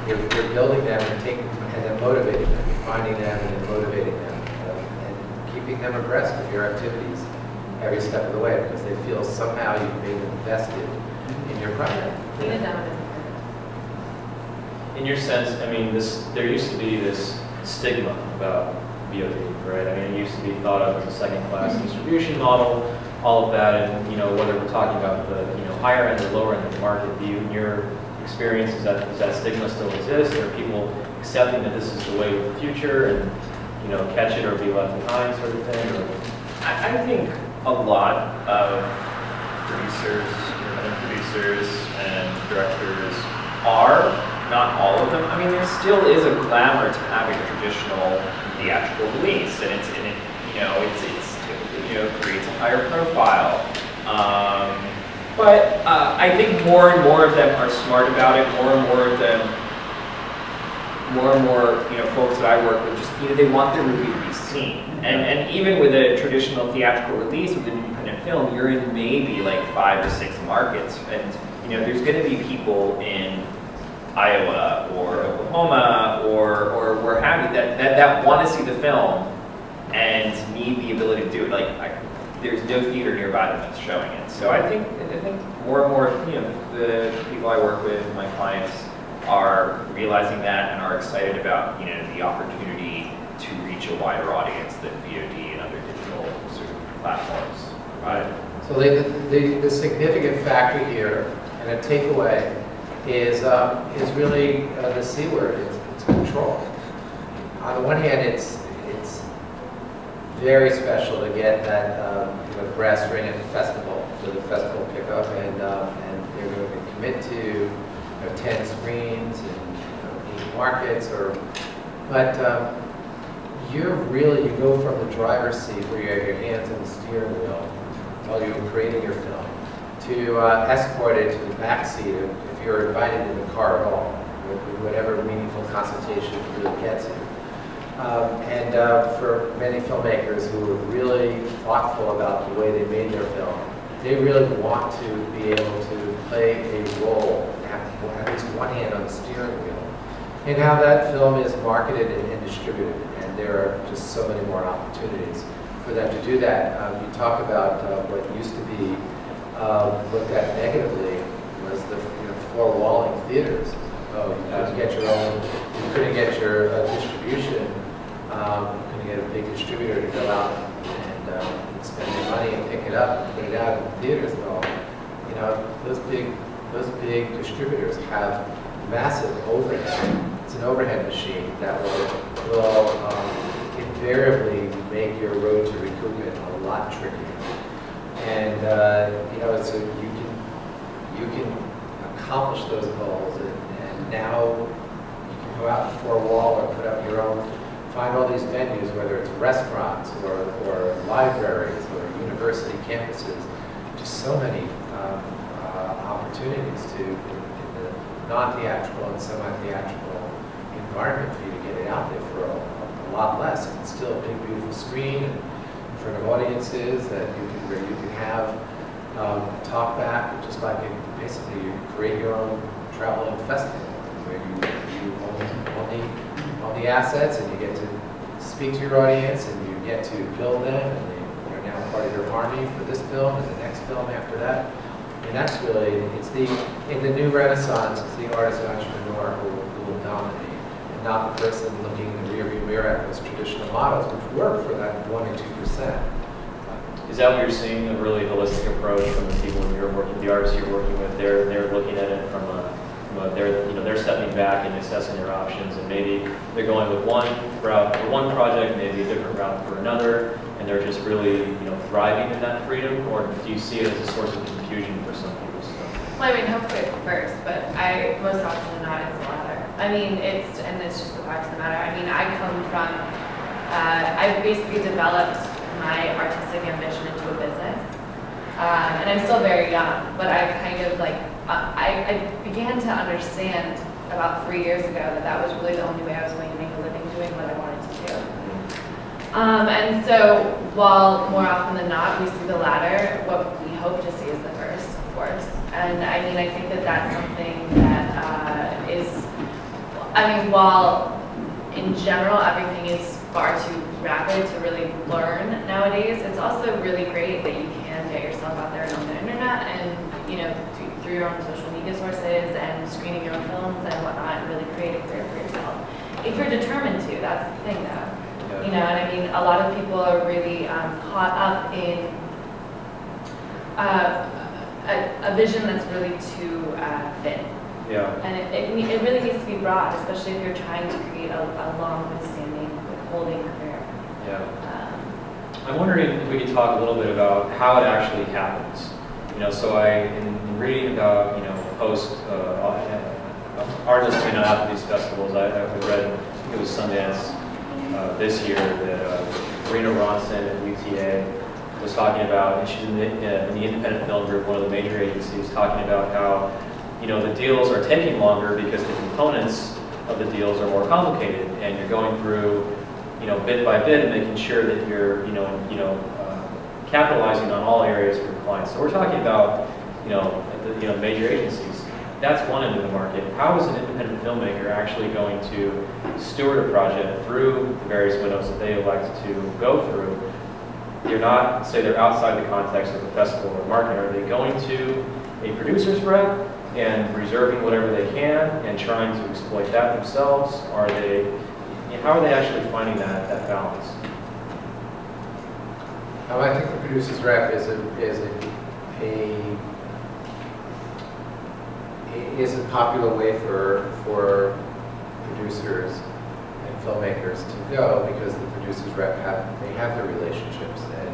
you're building them and taking and then motivating them. You're finding them and then motivating them, and keeping them abreast of your activities every step of the way, because they feel somehow you've made them invested in your project. Even down is In your sense, I mean, there used to be this stigma about VOD, right? I mean, it used to be thought of as a second-class distribution model, all of that, and, you know, whether we're talking about the, you know, higher end or lower end of the market, do you, in your experience, does that stigma still exist? Are people accepting that this is the way of the future, and, you know, catch it or be left behind sort of thing? Or? I think a lot of producers, independent producers, and directors are, not all of them. I mean, there still is a glamour to having a traditional theatrical release, and it you know, it's typically, you know, creates a higher profile. But I think more and more of them are smart about it. More and more of them, more and more, you know, folks that I work with, just, you know, they want their movie to be seen. And even with a traditional theatrical release with an independent film, you're in maybe like 5 or 6 markets, and, you know, there's going to be people in Iowa or Oklahoma or where have you that want to see the film and need the ability to do it. Like, there's no theater nearby that's showing it. So I think more and more, you know, the people I work with, my clients, are realizing that and are excited about, you know, the opportunity to reach a wider audience than VOD and other digital sort of platforms provide. So the significant factor here, and a takeaway, is really the C word. It's control. On the one hand, it's very special to get that you know, brass ring at the festival, so the festival pickup, and they're going to commit to, you know, 10 screens and, you know, 8 markets, but you go from the driver's seat where you have your hands on the steering wheel while you're creating your film to escorted to the back seat if you're invited in the car at all, with whatever meaningful consultation it really gets you. And for many filmmakers who are really thoughtful about the way they made their film, they really want to be able to play a role, at least one hand on the steering wheel, in how that film is marketed and distributed. And there are just so many more opportunities for them to do that. You talk about what used to be looked at negatively was the, you know, floor-walling theaters. You couldn't get your distribution. You couldn't get a big distributor to go out and spend your money and pick it up and put it out in the theaters. Well, you know, those big distributors have massive overhead. It's an overhead machine that will invariably make your road to recoupment a lot trickier. And you know, so you can accomplished those goals, and now you can go out the four-wall or put up your own, find all these venues, whether it's restaurants or libraries or university campuses, just so many opportunities to, in the non-theatrical and semi-theatrical environment for you to get it out there for a lot less. And it's still a big, beautiful screen and in front of audiences that where you can have talk back, just like basically you create your own traveling festival where you own the assets and you get to speak to your audience and you get to build them, and you're now part of your army for this film and the next film after that. And that's really, in the new renaissance, it's the artist and entrepreneur who will dominate, and not the person looking in the rearview mirror at those traditional models, which work for that 1 or 2%. Is that what you're seeing, a really holistic approach from the people you're working, the artists you're working with? They're looking at it from they're stepping back and assessing their options, and maybe they're going with one route for one project, maybe a different route for another, and they're just really thriving in that freedom. Or do you see it as a source of confusion for some people? So? Well, I mean, hopefully it's the first, but most often than not, it's the latter. I mean, it's just the fact of the matter. I mean, I come from, I basically developed my artistic ambition into a business, and I'm still very young, but I kind of I began to understand about 3 years ago that was really the only way I was going to make a living doing what I wanted to do. And so, while more often than not we see the latter, what we hope to see is the first, of course. And I mean, I think that that's something that is, I mean, while in general everything is far too rapid to really learn nowadays, it's also really great that you can get yourself out there on the internet and, through your own social media sources and screening your own films and whatnot, and really create a career for yourself. If you're determined to, that's the thing though. And I mean, a lot of people are really caught up in a vision that's really too thin. Yeah. And it really needs to be broad, especially if you're trying to create a long, withstanding, withholding career. Yeah. I'm wondering if we could talk a little bit about how it actually happens. So in reading about, post artists after these festivals, I read, I think it was Sundance this year, that Rena Ronson at UTA was talking about, and she's in the independent film group, one of the major agencies, talking about how, the deals are taking longer because the components of the deals are more complicated, and you're going through, bit by bit and making sure that you're, capitalizing on all areas for your clients. So we're talking about, the major agencies. That's one end of the market. How is an independent filmmaker actually going to steward a project through the various windows that they elect to go through? They're not, say they're outside the context of the festival or market. Are they going to a producer's rep and reserving whatever they can and trying to exploit that themselves? Are they, how are they actually finding that balance? I think the producer's rep is a popular way for producers and filmmakers to go, because the producer's rep have their relationships and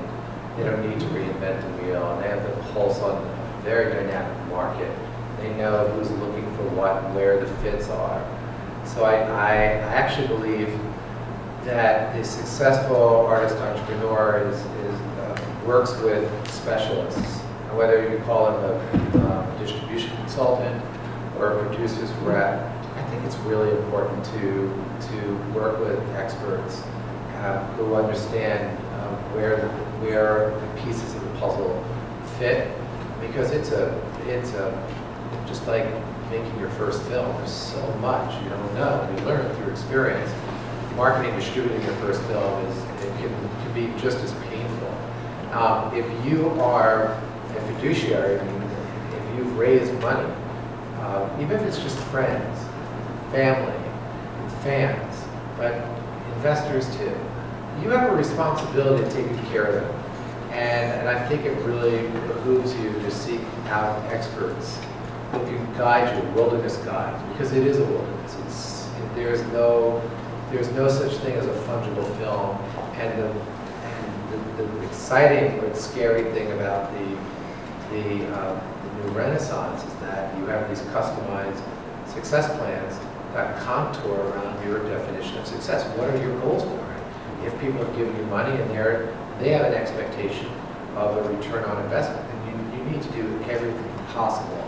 they don't need to reinvent the wheel, and they have the pulse on a very dynamic market. They know who's looking for what and where the fits are. So I actually believe that the successful artist entrepreneur works with specialists, whether you call him a distribution consultant or a producer's rep. I think it's really important to work with experts who understand where the pieces of the puzzle fit, because it's just like making your first film. There's so much you don't know. You learn through experience. Marketing, distributing your first film can be just as painful. If you are a fiduciary, if you've raised money, even if it's just friends, family, fans, but investors too, you have a responsibility to take good care of them. And I think it really behooves you to seek out experts who can guide you, wilderness guides, because it is a wilderness. There's no such thing as a fungible film, and the exciting but scary thing about the the new renaissance is that you have these customized success plans that contour around your definition of success. What are your goals for it? If people are giving you money and they have an expectation of a return on investment, then you need to do everything possible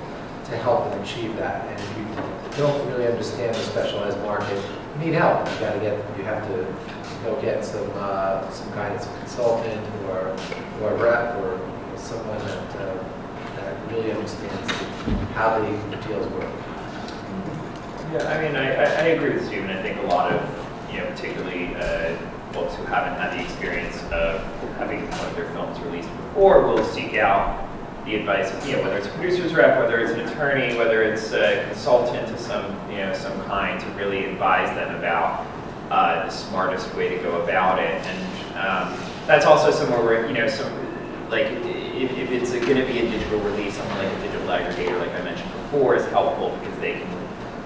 to help them achieve that. And if you don't really understand the specialized market, you need help. You have to go get some guidance, a consultant or a rep or someone that really understands how the deals work. Yeah, I mean, I agree with Stephen. I think a lot of, particularly folks who haven't had the experience of having one of their films released before will seek out the advice of, whether it's a producer's rep, whether it's an attorney, whether it's a consultant of some kind, to really advise them about the smartest way to go about it. And that's also somewhere where, if it's going to be a digital release, something like a digital aggregator, like I mentioned before, is helpful because they can,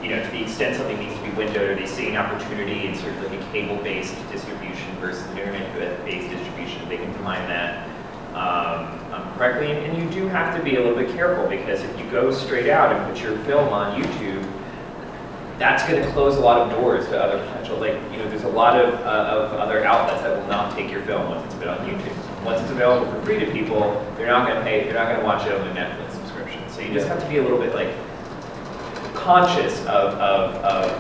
to the extent something needs to be windowed or they see an opportunity in sort of like a cable-based distribution versus an internet-based distribution, they can time that correctly. And you do have to be a little bit careful because if you go straight out and put your film on YouTube, that's going to close a lot of doors to other potential, there's a lot of other outlets that will not take your film once it's been on YouTube. Once it's available for free to people, they're not going to watch it on a Netflix subscription. So you just have to be a little bit conscious of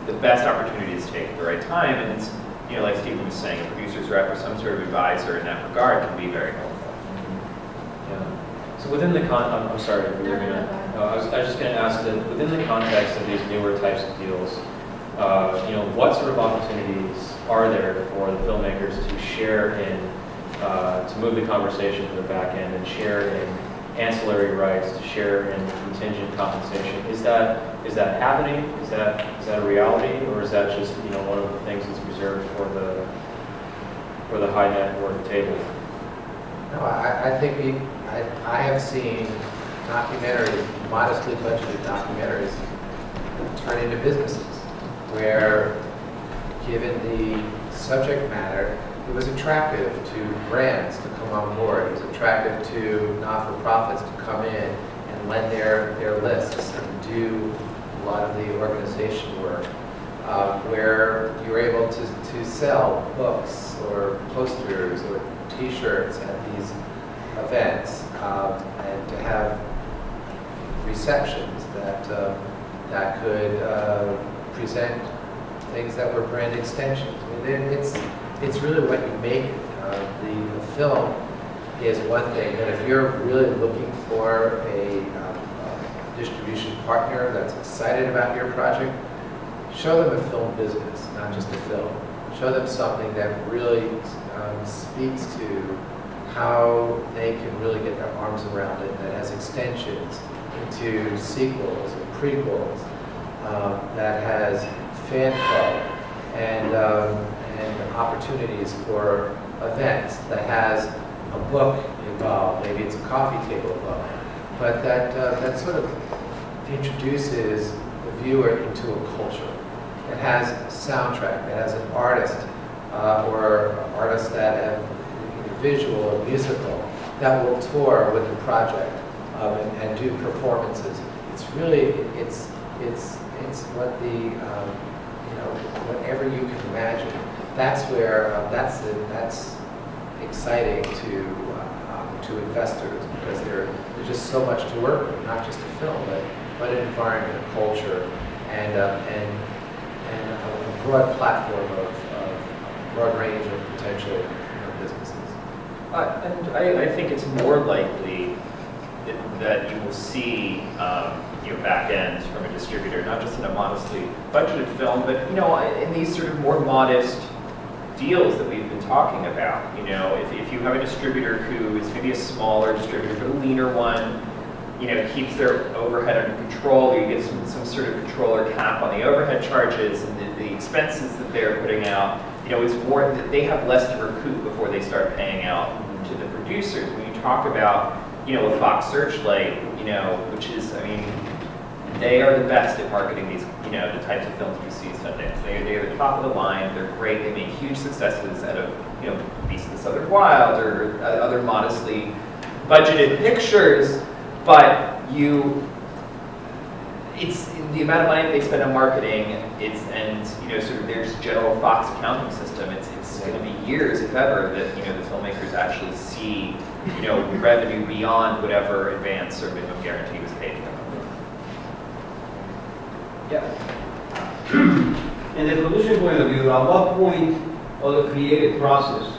the best opportunities to take at the right time. And it's, like Stephen was saying, a producer's rep or some sort of advisor in that regard can be very helpful. So within the I'm sorry, we were I was just going to ask that within the context of these newer types of deals, what sort of opportunities are there for the filmmakers to share in, to move the conversation to the back end and share in ancillary rights, to share in contingent compensation? Is that happening? Is that a reality, or is that just one of the things that's reserved for the high net worth table? No, I think I have seen documentaries, modestly budgeted documentaries, turn into businesses where, given the subject matter, it was attractive to brands to come on board. It was attractive to not-for-profits to come in and lend their lists and do a lot of the organization work, where you're able to sell books or posters or T-shirts at these events, and to have receptions that could present things that were brand extensions. I mean, it's really what you make it. The film is one thing, but if you're really looking for a distribution partner that's excited about your project, show them a film business, not just a film. Show them something that really speaks to how they can really get their arms around it, that has extensions into sequels and prequels, that has fan club and opportunities for events, that has a book involved, maybe it's a coffee table book, but that sort of introduces the viewer into a culture. It has a soundtrack, it has an artist, or artists that have either visual or musical, that will tour with the project and do performances. It's really, it's what the, whatever you can imagine. That's where, that's exciting to investors, because there's just so much to work with, not just a film, but an environment, a culture, and a broad platform of broad range of potential businesses. And I think it's more likely that you will see back ends from a distributor, not just in a modestly budgeted film, but in these sort of more modest deals that we've been talking about. If you have a distributor who is maybe a smaller distributor, but a leaner one, keeps their overhead under control, or you get some sort of control or cap on the overhead charges and the expenses that they're putting out, it's more that they have less to recoup before they start paying out to the producers. When you talk about, a Fox Searchlight, which is, they are the best at marketing these, the types of films we see at Sundance. They are the top of the line. They're great. They make huge successes out of, Beast of the Southern Wild or other modestly budgeted pictures, but it's the amount of money they spend on marketing, and sort of their general Fox accounting system. It's going to be years, if ever, that the filmmakers actually see revenue beyond whatever advance or minimum guarantee was paid to them. Yeah. In the production point of view, at what point of the creative process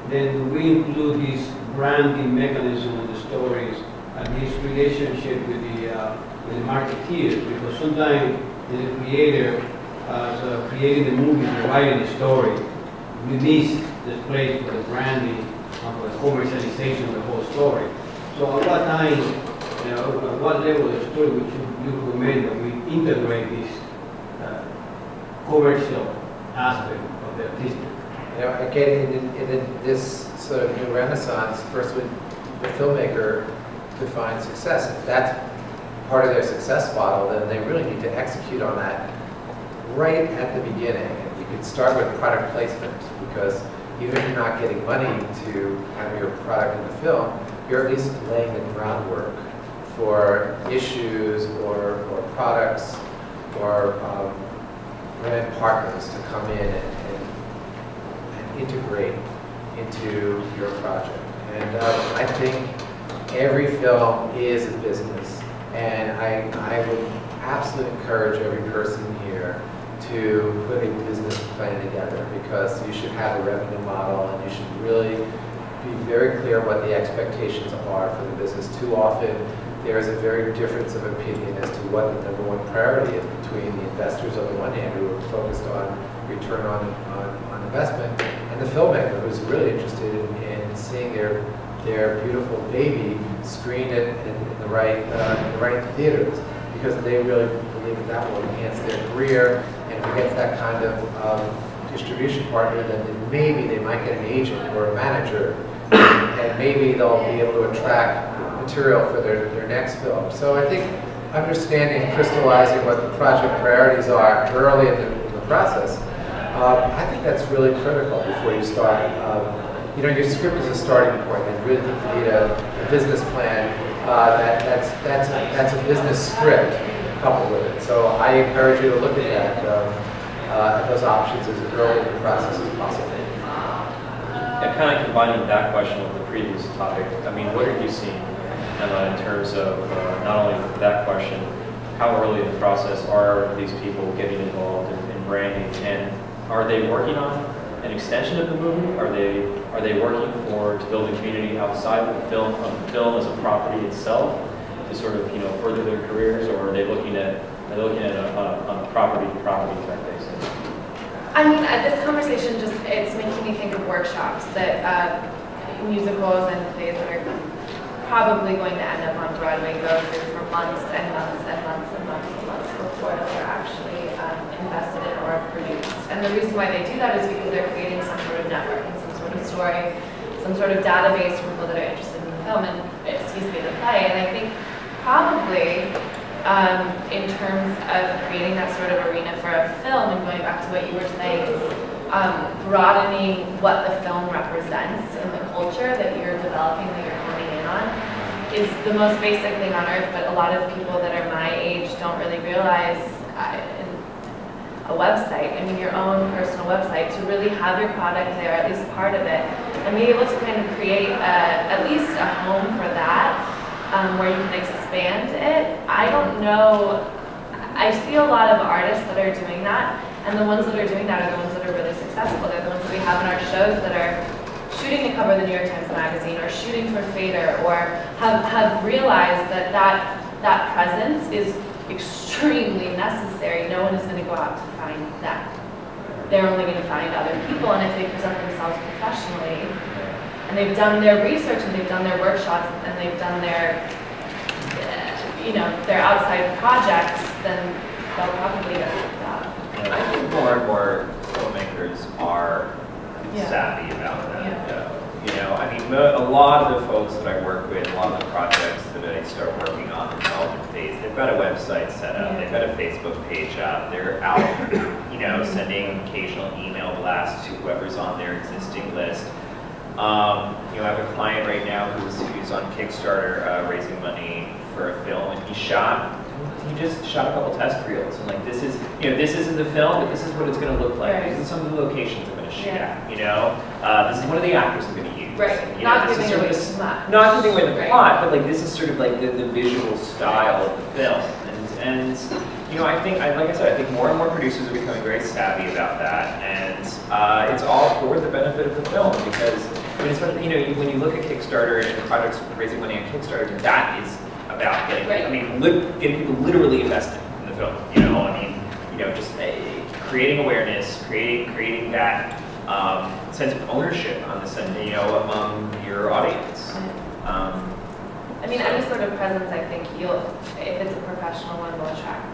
then do we include this branding mechanism of the stories and this relationship with the marketeers? Because sometimes the creator, creating the movie and writing the story, we miss the place for the branding and for the commercialization of the whole story. So at what time, at what level of the story would you recommend that we integrate this commercial aspect of the artistic? Again, in this sort of new renaissance, first with the filmmaker define success. If that's part of their success model, then they really need to execute on that right at the beginning. And you could start with product placement, because even if you're not getting money to have your product in the film, you're at least laying the groundwork for issues or products or brand partners to come in and integrate into your project. And I think every film is a business, and I would absolutely encourage every person here to put a business plan together, because you should have a revenue model, and you should really be very clear what the expectations are for the business. Too often, there is a very difference of opinion as to what the number one priority is between the investors on the one hand, who are focused on return on investment, and the filmmaker, who's really interested in seeing their beautiful baby screened in the right theaters, because they really believe that will enhance their career. And if it gets that kind of distribution partner, then maybe they might get an agent or a manager, and maybe they'll be able to attract material for their next film. So I think understanding, crystallizing what the project priorities are early in the process, I think that's really critical before you start. Your script is a starting point, and really you need a business plan that's a business script coupled with it. So I encourage you to look at those options as early in the process as possible. Yeah, kind of combining that question with the previous topic, I mean, what are you seeing, Emma, in terms of not only that question, how early in the process are these people getting involved in branding, and are they working on an extension of the movie? Are they working to build a community outside of the film as a property itself to sort of further their careers, or are they looking at it on a property to property type basis? I mean, this conversation it's making me think of workshops that musicals and plays that are probably going to end up on Broadway go through for months and months and months and months and months before they're actually invested in or produced. And the reason why they do that is because they're creating some sort of network and some sort of story, some sort of database for people that are interested in the film and, the play. And I think probably in terms of creating that sort of arena for a film, and going back to what you were saying, broadening what the film represents in the culture that you're developing, that you're honing in on, is the most basic thing on earth. But a lot of people that are my age don't really realize a website, I mean your own personal website, to really have your product there, at least part of it, and be able to kind of create at least a home for that, where you can expand it. I don't know, I see a lot of artists that are doing that, and the ones that are doing that are the ones that are really successful. They're the ones that we have in our shows that are shooting to cover the New York Times Magazine, or shooting for Fader, or have realized that presence is extremely necessary. No one is going to go out to find them. They're only going to find other people, and if they present themselves professionally, and they've done their research, and they've done their workshops, and they've done their, their outside projects, then they'll probably get picked up. I think more and more filmmakers are savvy about that. I mean, a lot of the folks that I work with, a lot of the projects that I start working on in the development phase, they've got a website set up, they've got a Facebook page up, they're out, sending occasional email blasts to whoever's on their existing list. You know, I have a client right now who's on Kickstarter raising money for a film, and he just shot a couple test reels, and like this is, you know, this isn't the film, but this is what it's going to look like. Right. These are some of the locations I'm going to shoot at. You know, this is one of the actors I'm going to use. Right. You Not know, giving away the plot. Not giving away the Right. plot, but like this is sort of like the visual style of the film, and you know, I think, like I said, I think more and more producers are becoming very savvy about that, and it's all for the benefit of the film, because, I mean, especially, you know, when you look at Kickstarter and projects raising money on Kickstarter, that is about getting, Right. I mean, getting people literally invested in the film, you know, I mean, you know, just creating awareness, creating that sense of ownership on this, you know, among your audience. I mean, any sort of presence, I think if it's a professional one, will attract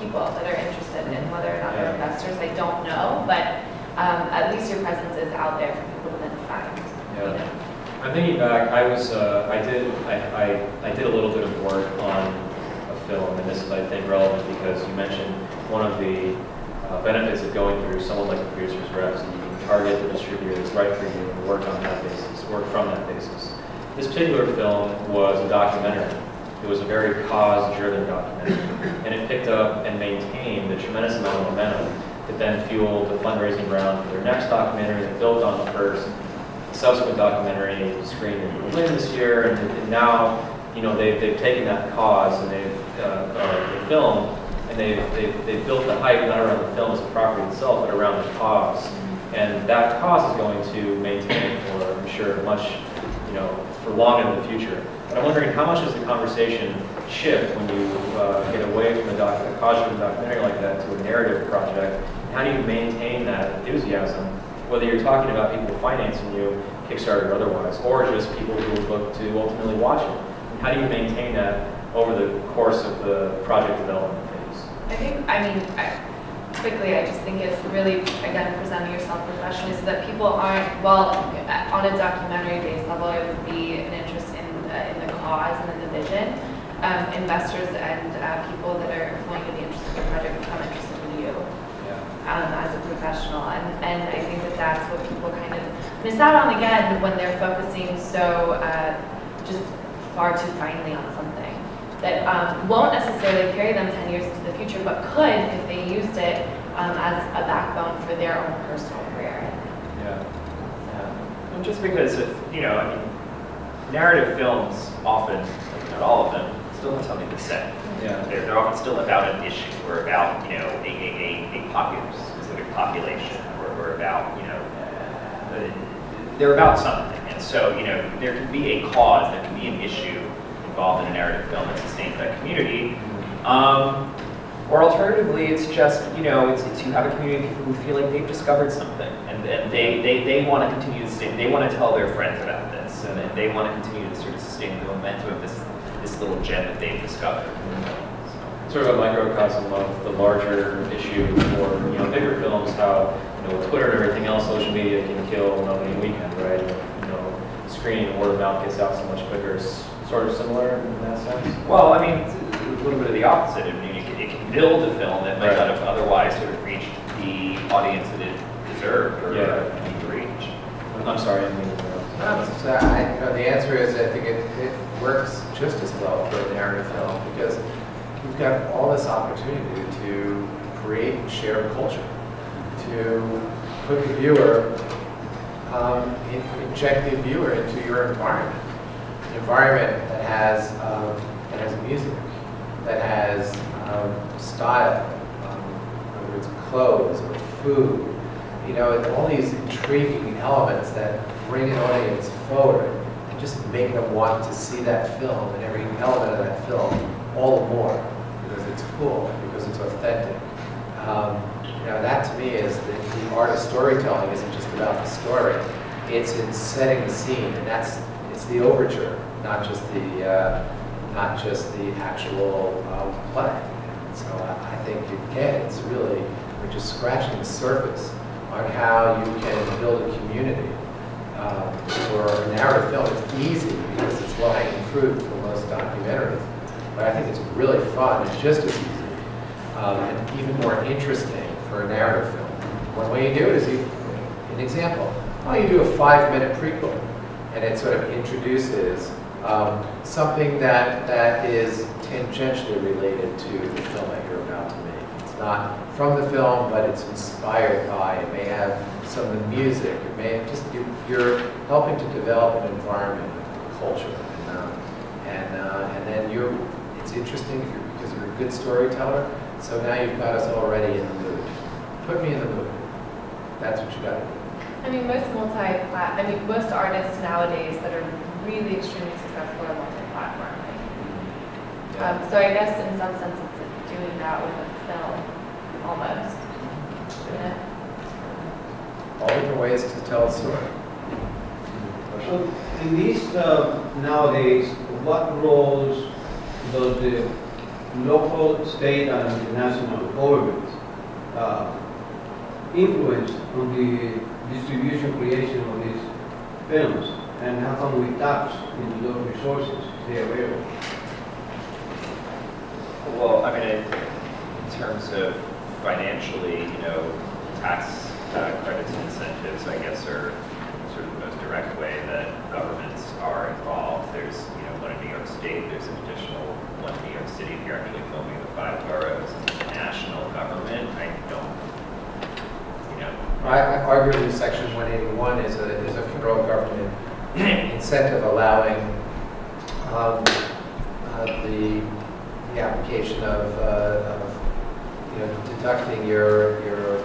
people that are interested in whether or not they're investors. I don't know, but at least your presence is out there for people to then find. Yeah. You know? I'm thinking back. I did a little bit of work on a film, and this is, I think, relevant because you mentioned one of the benefits of going through someone like the producer's reps, and you can target the distributor that's right for you and work on that basis, work from that basis. This particular film was a documentary. It was a very cause-driven documentary, and it picked up and maintained a tremendous amount of momentum that then fueled the fundraising round for their next documentary that built on the first. The subsequent documentary screened in Berlin this year, and now, you know, they've taken that cause and they've the film, and they've built the hype not around the film as a property itself, but around the cause, and that cause is going to maintain for, I'm sure, much, you know, for long into the future. But I'm wondering, how much does the conversation shift when you get away from a cause-driven documentary like that to a narrative project? How do you maintain that enthusiasm, whether you're talking about people financing you, Kickstarter or otherwise, or just people who look to ultimately watch it? And how do you maintain that over the course of the project development phase? Quickly, I just think it's really, again, presenting yourself professionally so that people aren't, well, on a documentary-based level, it would be an interest in the cause and in the vision. Investors and people that are going to be interested in the project become interested in you as a professional. And I think that that's what people kind of miss out on, again, when they're focusing so just far too finely on something that won't necessarily carry them 10 years into the future, but could if they used it as a backbone for their own personal career. And just because of, you know, I mean, narrative films often, like not all of them, still have something to say. Yeah. They're often still about an issue, or about, you know, a specific population, or about, you know, they're about something. And so, you know, there can be a cause, there can be an issue involved in a narrative film that sustains that community. Or alternatively, it's just, you know, it's you have a community of people who feel like they've discovered something, and they want to continue to sustain, they want to tell their friends about this, and they want to continue to sort of sustain the momentum of this little gem that they've discovered. Sort of a microcosm of the larger issue for, you know, bigger films, how, you know, Twitter and everything else, social media can kill an opening weekend, right? You know, screening and word of mouth gets out so much quicker. It's sort of similar in that sense? Well, I mean, it's a little bit of the opposite. I mean, it can build a film that might not have otherwise sort of reached the audience that it deserved or needed to reach. I'm sorry, I didn't mean to interrupt. The answer is, I think it works just as well for a narrative film because you've got all this opportunity to create and share culture, to put the viewer, inject the viewer into your environment. An environment that has music, that has style, whether it's clothes or food, you know, and all these intriguing elements that bring an audience forward and just make them want to see that film and every element of that film all the more because it's cool and because it's authentic. You know, that to me is the art of storytelling isn't just about the story. It's in setting the scene, and it's the overture, not just the actual play. So I think again, it's really we're just scratching the surface on how you can build a community. For a narrative film, it's easy because it's low-hanging fruit for most documentaries. But I think it's really fun. It's just as easy and even more interesting for a narrative film. One way you do it is an example. well, you do a 5-minute prequel, and it sort of introduces something that is tangentially related to the film that you're about to make. It's not from the film, but it's inspired by. It may have some of the music. It may have just you're helping to develop an environment, a culture, and then it's interesting because you're a good storyteller. So now you've got us already in the mood. Put me in the mood. That's what you got to do. I mean, most artists nowadays that are really extremely successful are multi-platform. Yeah. So I guess in some sense it's like doing that with a film, almost. Yeah. All different ways to tell a story. So in these nowadays, what roles does the local, state, and national government influence on the distribution, creation of these films? And how can we tap into those resources they are available? Well, I mean, in terms of financially, tax credits and incentives, I guess, are sort of the most direct way that governments are involved. There's, one in New York State, there's an additional one in New York City if you're actually filming the 5 boroughs. National government, I don't, I argue Section 181 is a federal government incentive allowing the application of deducting your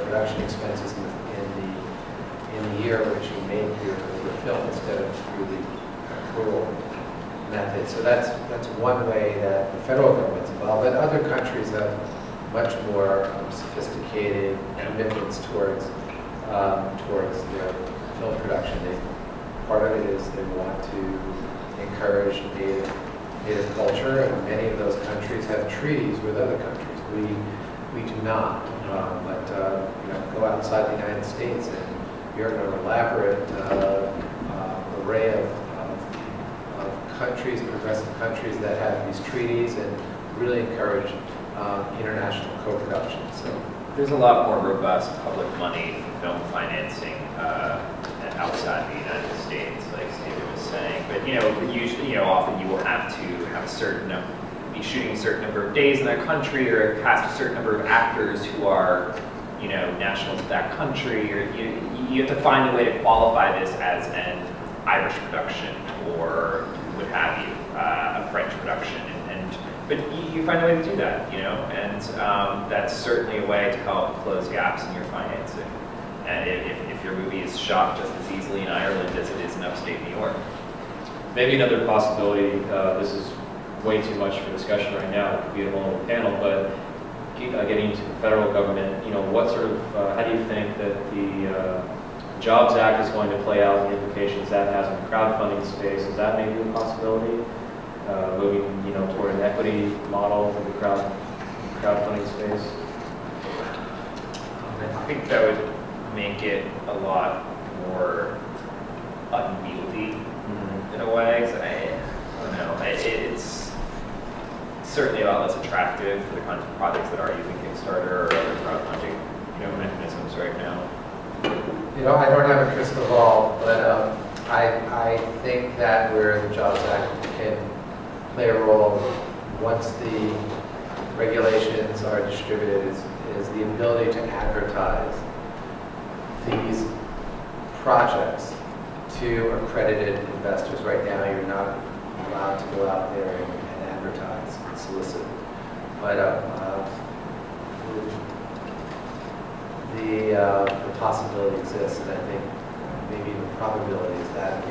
production expenses in the year in which you made your film instead of through the accrual method. So that's one way that the federal government's involved, but other countries have much more sophisticated commitments towards their film production. Part of it is they want to encourage native culture, and many of those countries have treaties with other countries. We do not. Go outside the United States and you're an elaborate array of countries, progressive countries that have these treaties and really encourage international co-production. So there's a lot more robust public money for film financing outside the United States, like Stephen was saying. But usually, often you will have to have a certain be shooting a certain number of days in that country, or cast a certain number of actors who are, nationals of that country, or you have to find a way to qualify this as an Irish production, or what have you, a French production, but you find a way to do that, and that's certainly a way to help close gaps in your financing. And if your movie is shot just as easily in Ireland as it is in upstate New York. Maybe another possibility, this is way too much for discussion right now, it could be a whole panel, but getting into the federal government, what sort of, how do you think that the Jobs Act is going to play out, and the implications that has on the crowdfunding space? Is that maybe a possibility? Moving, toward an equity model for the crowdfunding space? I think that would make it a lot more unwieldy in a way. I don't know. It's certainly a lot less attractive for the kinds of projects that are using Kickstarter or other crowdfunding, mechanisms right now. I don't have a crystal ball, but I think that where the Jobs Act can play a role once the regulations are distributed is the ability to advertise these projects to accredited investors. Right now, you're not allowed to go out there and advertise and solicit. But the possibility exists, and I think maybe the probability is that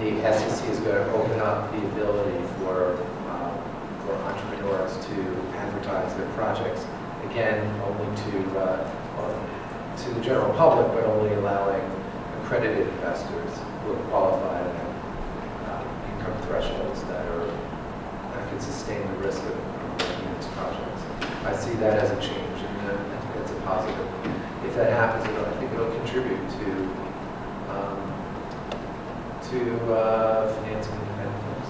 the SEC is going to open up the ability for entrepreneurs to advertise their projects, again, only to the general public, but only allowing accredited investors who are qualified and have income thresholds that can sustain the risk of working in these projects. I see that as a change, and I think that's a positive. If that happens, I think it'll contribute to financing independent films.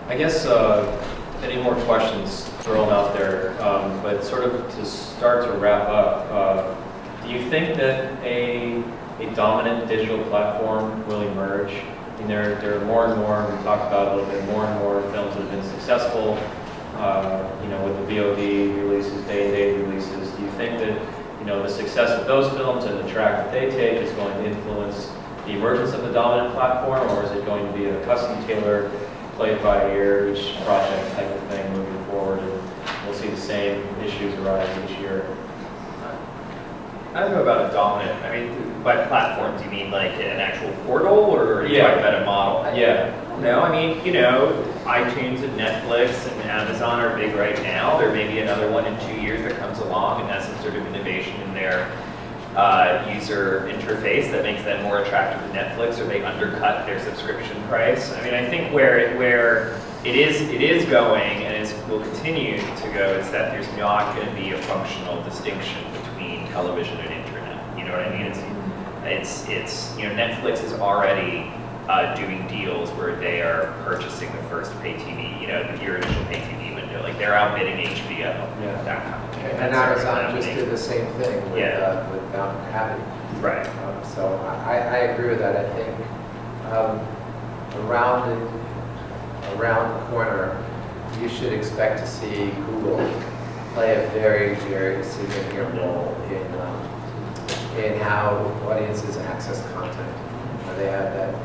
I guess any more questions, throw them out there. But sort of to start to wrap up, do you think that a a dominant digital platform will emerge. I mean, there are more and more, we talked about a little bit, more and more films that have been successful, you know, with the VOD releases, day-and-date releases. Do you think that, you know, the success of those films and the track that they take is going to influence the emergence of the dominant platform, or is it going to be a custom-tailored, played-by-ear, each project type of thing moving forward, and we'll see the same issues arise each year? I don't know about a dominant. I mean, by platform, do you mean like an actual portal, or are you talking about a model? Yeah. No, I mean, you know, iTunes and Netflix and Amazon are big right now. There may be another one in 2 years that comes along and has some sort of innovation in their user interface that makes them more attractive to Netflix, or they undercut their subscription price. I mean, I think where it is going, and it will continue to go, is that there's not going to be a functional distinction between television and internet. You know what I mean? It's you know, Netflix is already doing deals where they are purchasing the first pay TV, you know, your initial pay TV window. Like they're outbidding HBO, that kind of thing. And Amazon just did the same thing with Downton Abbey. Right. So I agree with that. I think around the corner, you should expect to see Google play a very, very significant role in how audiences access content. They have that the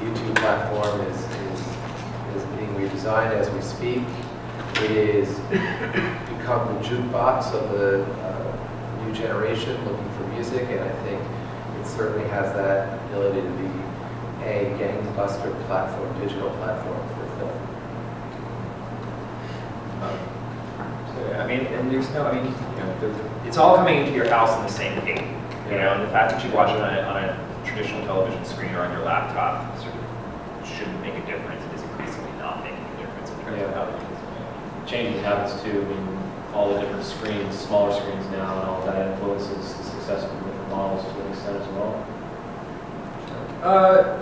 YouTube platform is being redesigned as we speak. It is become the jukebox of the new generation looking for music, and I think it certainly has that ability to be a gangbuster platform, digital platform for film. I mean, and there's no, I mean, you know, it's all coming into your house in the same thing. You know, and the fact that you watch it on a traditional television screen or on your laptop sort of shouldn't make a difference. It is increasingly not making a difference in terms of how it is. Changing habits too. I mean, all the different screens, smaller screens now, and all that influences the success of the different models to an extent as well.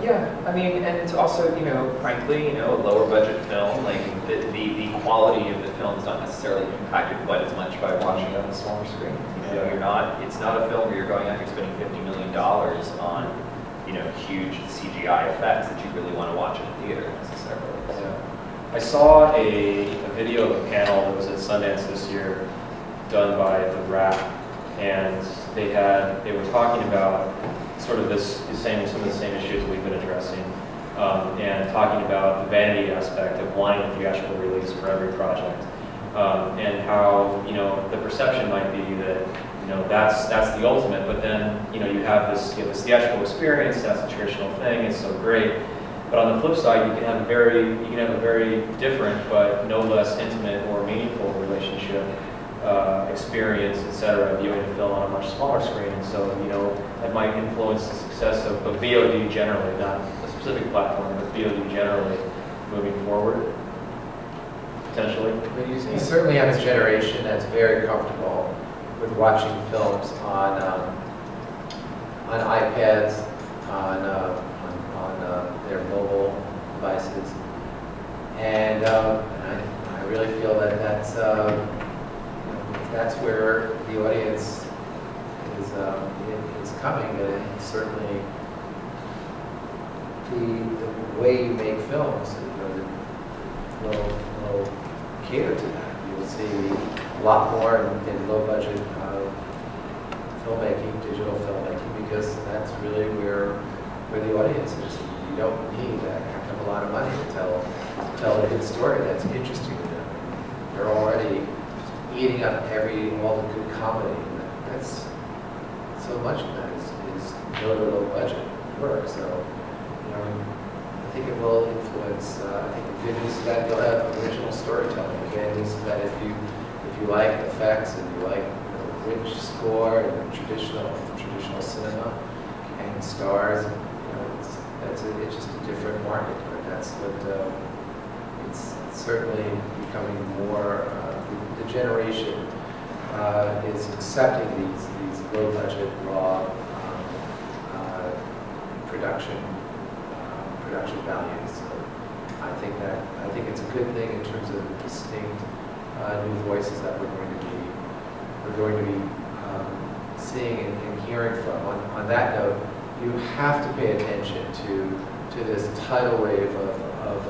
Yeah, I mean, and it's also, you know, frankly, you know, a lower budget film, like the quality of the film is not necessarily impacted quite as much by watching it on a smaller screen. You know, it's not a film where you're going out, you're spending $50 million on, you know, huge CGI effects that you really want to watch in a theater necessarily. So. Yeah. I saw a video of a panel that was at Sundance this year, done by the Wrap, and they were talking about sort of some of the same issues we've been addressing, and talking about the vanity aspect of wanting a theatrical release for every project, and how, you know, the perception might be that, you know, that's the ultimate, but then, you know, you have this theatrical experience, that's a traditional thing, it's so great. But on the flip side, you can have a very different but no less intimate or meaningful relationship, experience, etc., viewing a film on a much smaller screen. And so, you know, that might influence the success of VOD generally, not a specific platform, but VOD generally moving forward, potentially. You certainly have a generation that's very comfortable with watching films on iPads, on their mobile devices, and I really feel that that's where the audience is coming, and certainly the way you make films, you know, will cater to that. You will see a lot more in low-budget filmmaking, digital filmmaking, because that's really where the audience is. You don't need a heck of a lot of money to tell a good story that's interesting to them. They're already eating up all the good comedy. That's so much of that is low budget work. So, you know, I think it will influence. I think the good news is that you'll have original storytelling. The bad news is that if you like effects and you like, you know, rich score and traditional cinema and stars, you know, it's just a different market. But that's what it's certainly becoming more. The generation is accepting these low budget raw production values. So I think it's a good thing in terms of distinct new voices that we're going to be seeing and hearing from. On that note, you have to pay attention to this tidal wave of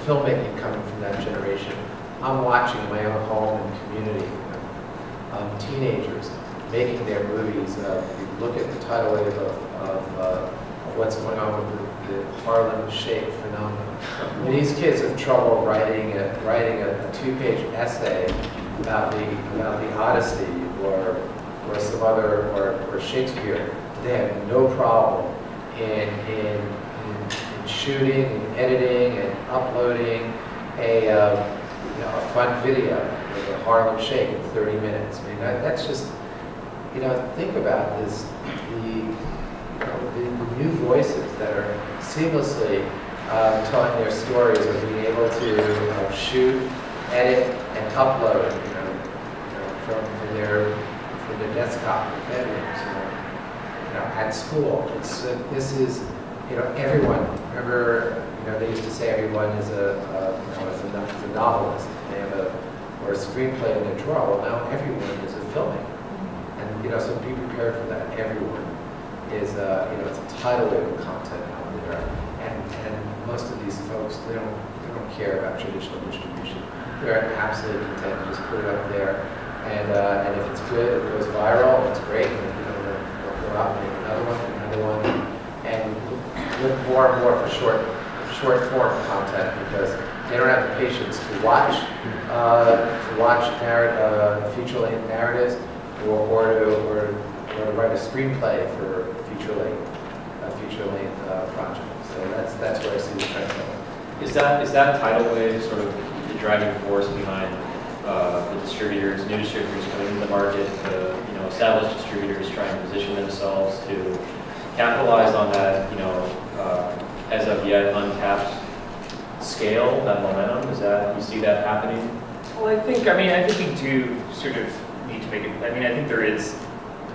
filmmaking coming from that generation. I'm watching in my own home and community, teenagers making their movies. You look at the tidal wave of what's going on with the Harlem Shake phenomenon. I mean, these kids have trouble writing a two-page essay about the Odyssey or some other or Shakespeare. They have no problem in shooting and editing and uploading a fun video with a Harlem Shake in 30 minutes. I mean, that's just, think about this, the new voices that are seamlessly telling their stories or being able to shoot, edit, and upload, from their desktop bedrooms, at school. This is, everyone. Remember, they used to say everyone is a novelist. They have or a screenplay in their drawer. Well, now everyone is a filmmaker, and so be prepared for that. Everyone is, it's a tidal wave of content out there, and most of these folks they don't care about traditional distribution. They're absolutely content to just put it up there, and if it's good, it goes viral. It's great. They'll go out and make another one, and look more and more for short form content because they don't have the patience to watch feature-length narratives or to write a screenplay for a feature-length project. So that's where I see the trend going. Is that tidal wave sort of the driving force behind the distributors, new distributors coming into the market, the established distributors trying to position themselves to capitalize on that, as of yet untapped scale, that momentum? You see that happening? Well, I think we do sort of need to make it, I think there is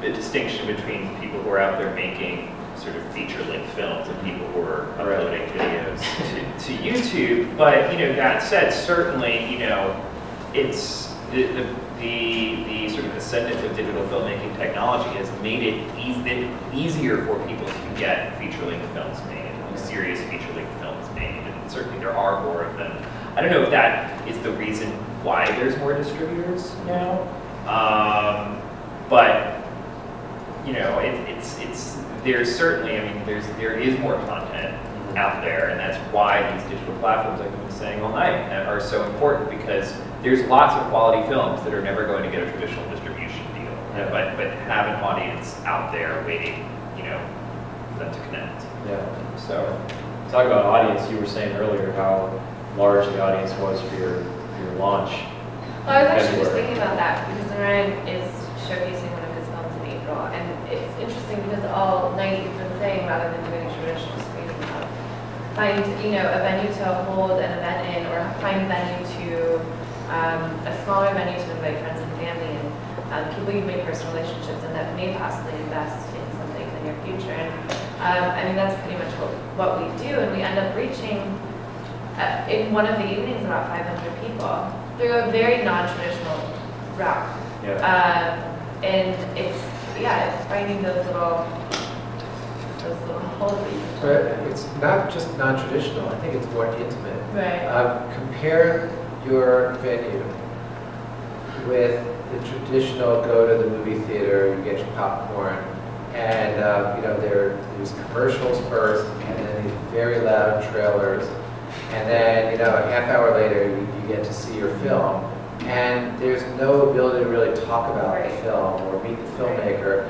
a distinction between people who are out there making sort of feature-length films and people who are uploading videos to YouTube. But, that said, certainly, it's the sort of ascendance of digital filmmaking technology has made it easier for people to get feature-length films made, serious feature-length films made, and certainly there are more of them. I don't know if that is the reason why there's more distributors now, but there's certainly, there is more content out there, and that's why these digital platforms, like I've been saying all night, are so important, because there's lots of quality films that are never going to get a traditional distribution deal, but have an audience out there waiting, for them to connect. Yeah. So, talk about audience. You were saying earlier how large the audience was for your launch. Well, I was actually just thinking about that because Ryan is showcasing one of his films in April, and it's interesting because all night you've been saying, rather than doing a traditional screening, find a venue to hold an event in, or find a venue to a smaller venue to invite friends and family and people you've made personal relationships and that may possibly invest in something in the near future. And that's pretty much what we do, and we end up reaching in one of the evenings about 500 people through a very non-traditional route. Yeah. And it's finding those little holes that you can. But it's not just non-traditional. I think it's more intimate. Right. Compare your venue with the traditional go to the movie theater, you get your popcorn, and there's commercials first, and then these very loud trailers, and then a half hour later you get to see your film, and there's no ability to really talk about the film or meet the filmmaker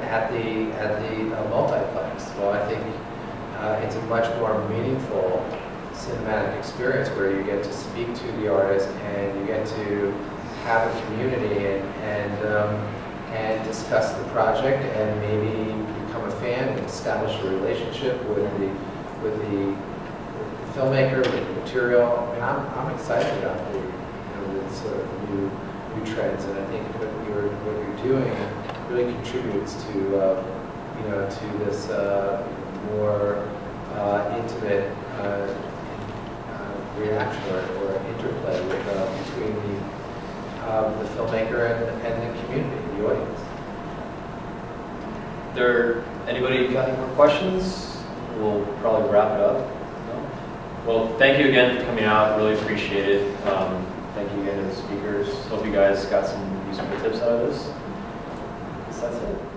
at the multiplex. Well, I think it's a much more meaningful cinematic experience where you get to speak to the artist and you get to have a community and discuss the project and maybe become a fan and establish a relationship with the filmmaker, with the material. I'm excited about the sort of new trends, and I think what you're doing really contributes to to this more intimate reaction or interplay between the filmmaker and the community, the audience. Anybody got any more questions? We'll probably wrap it up. No? Well, thank you again for coming out. Really appreciate it. Thank you again to the speakers. Hope you guys got some useful tips out of this. That's it.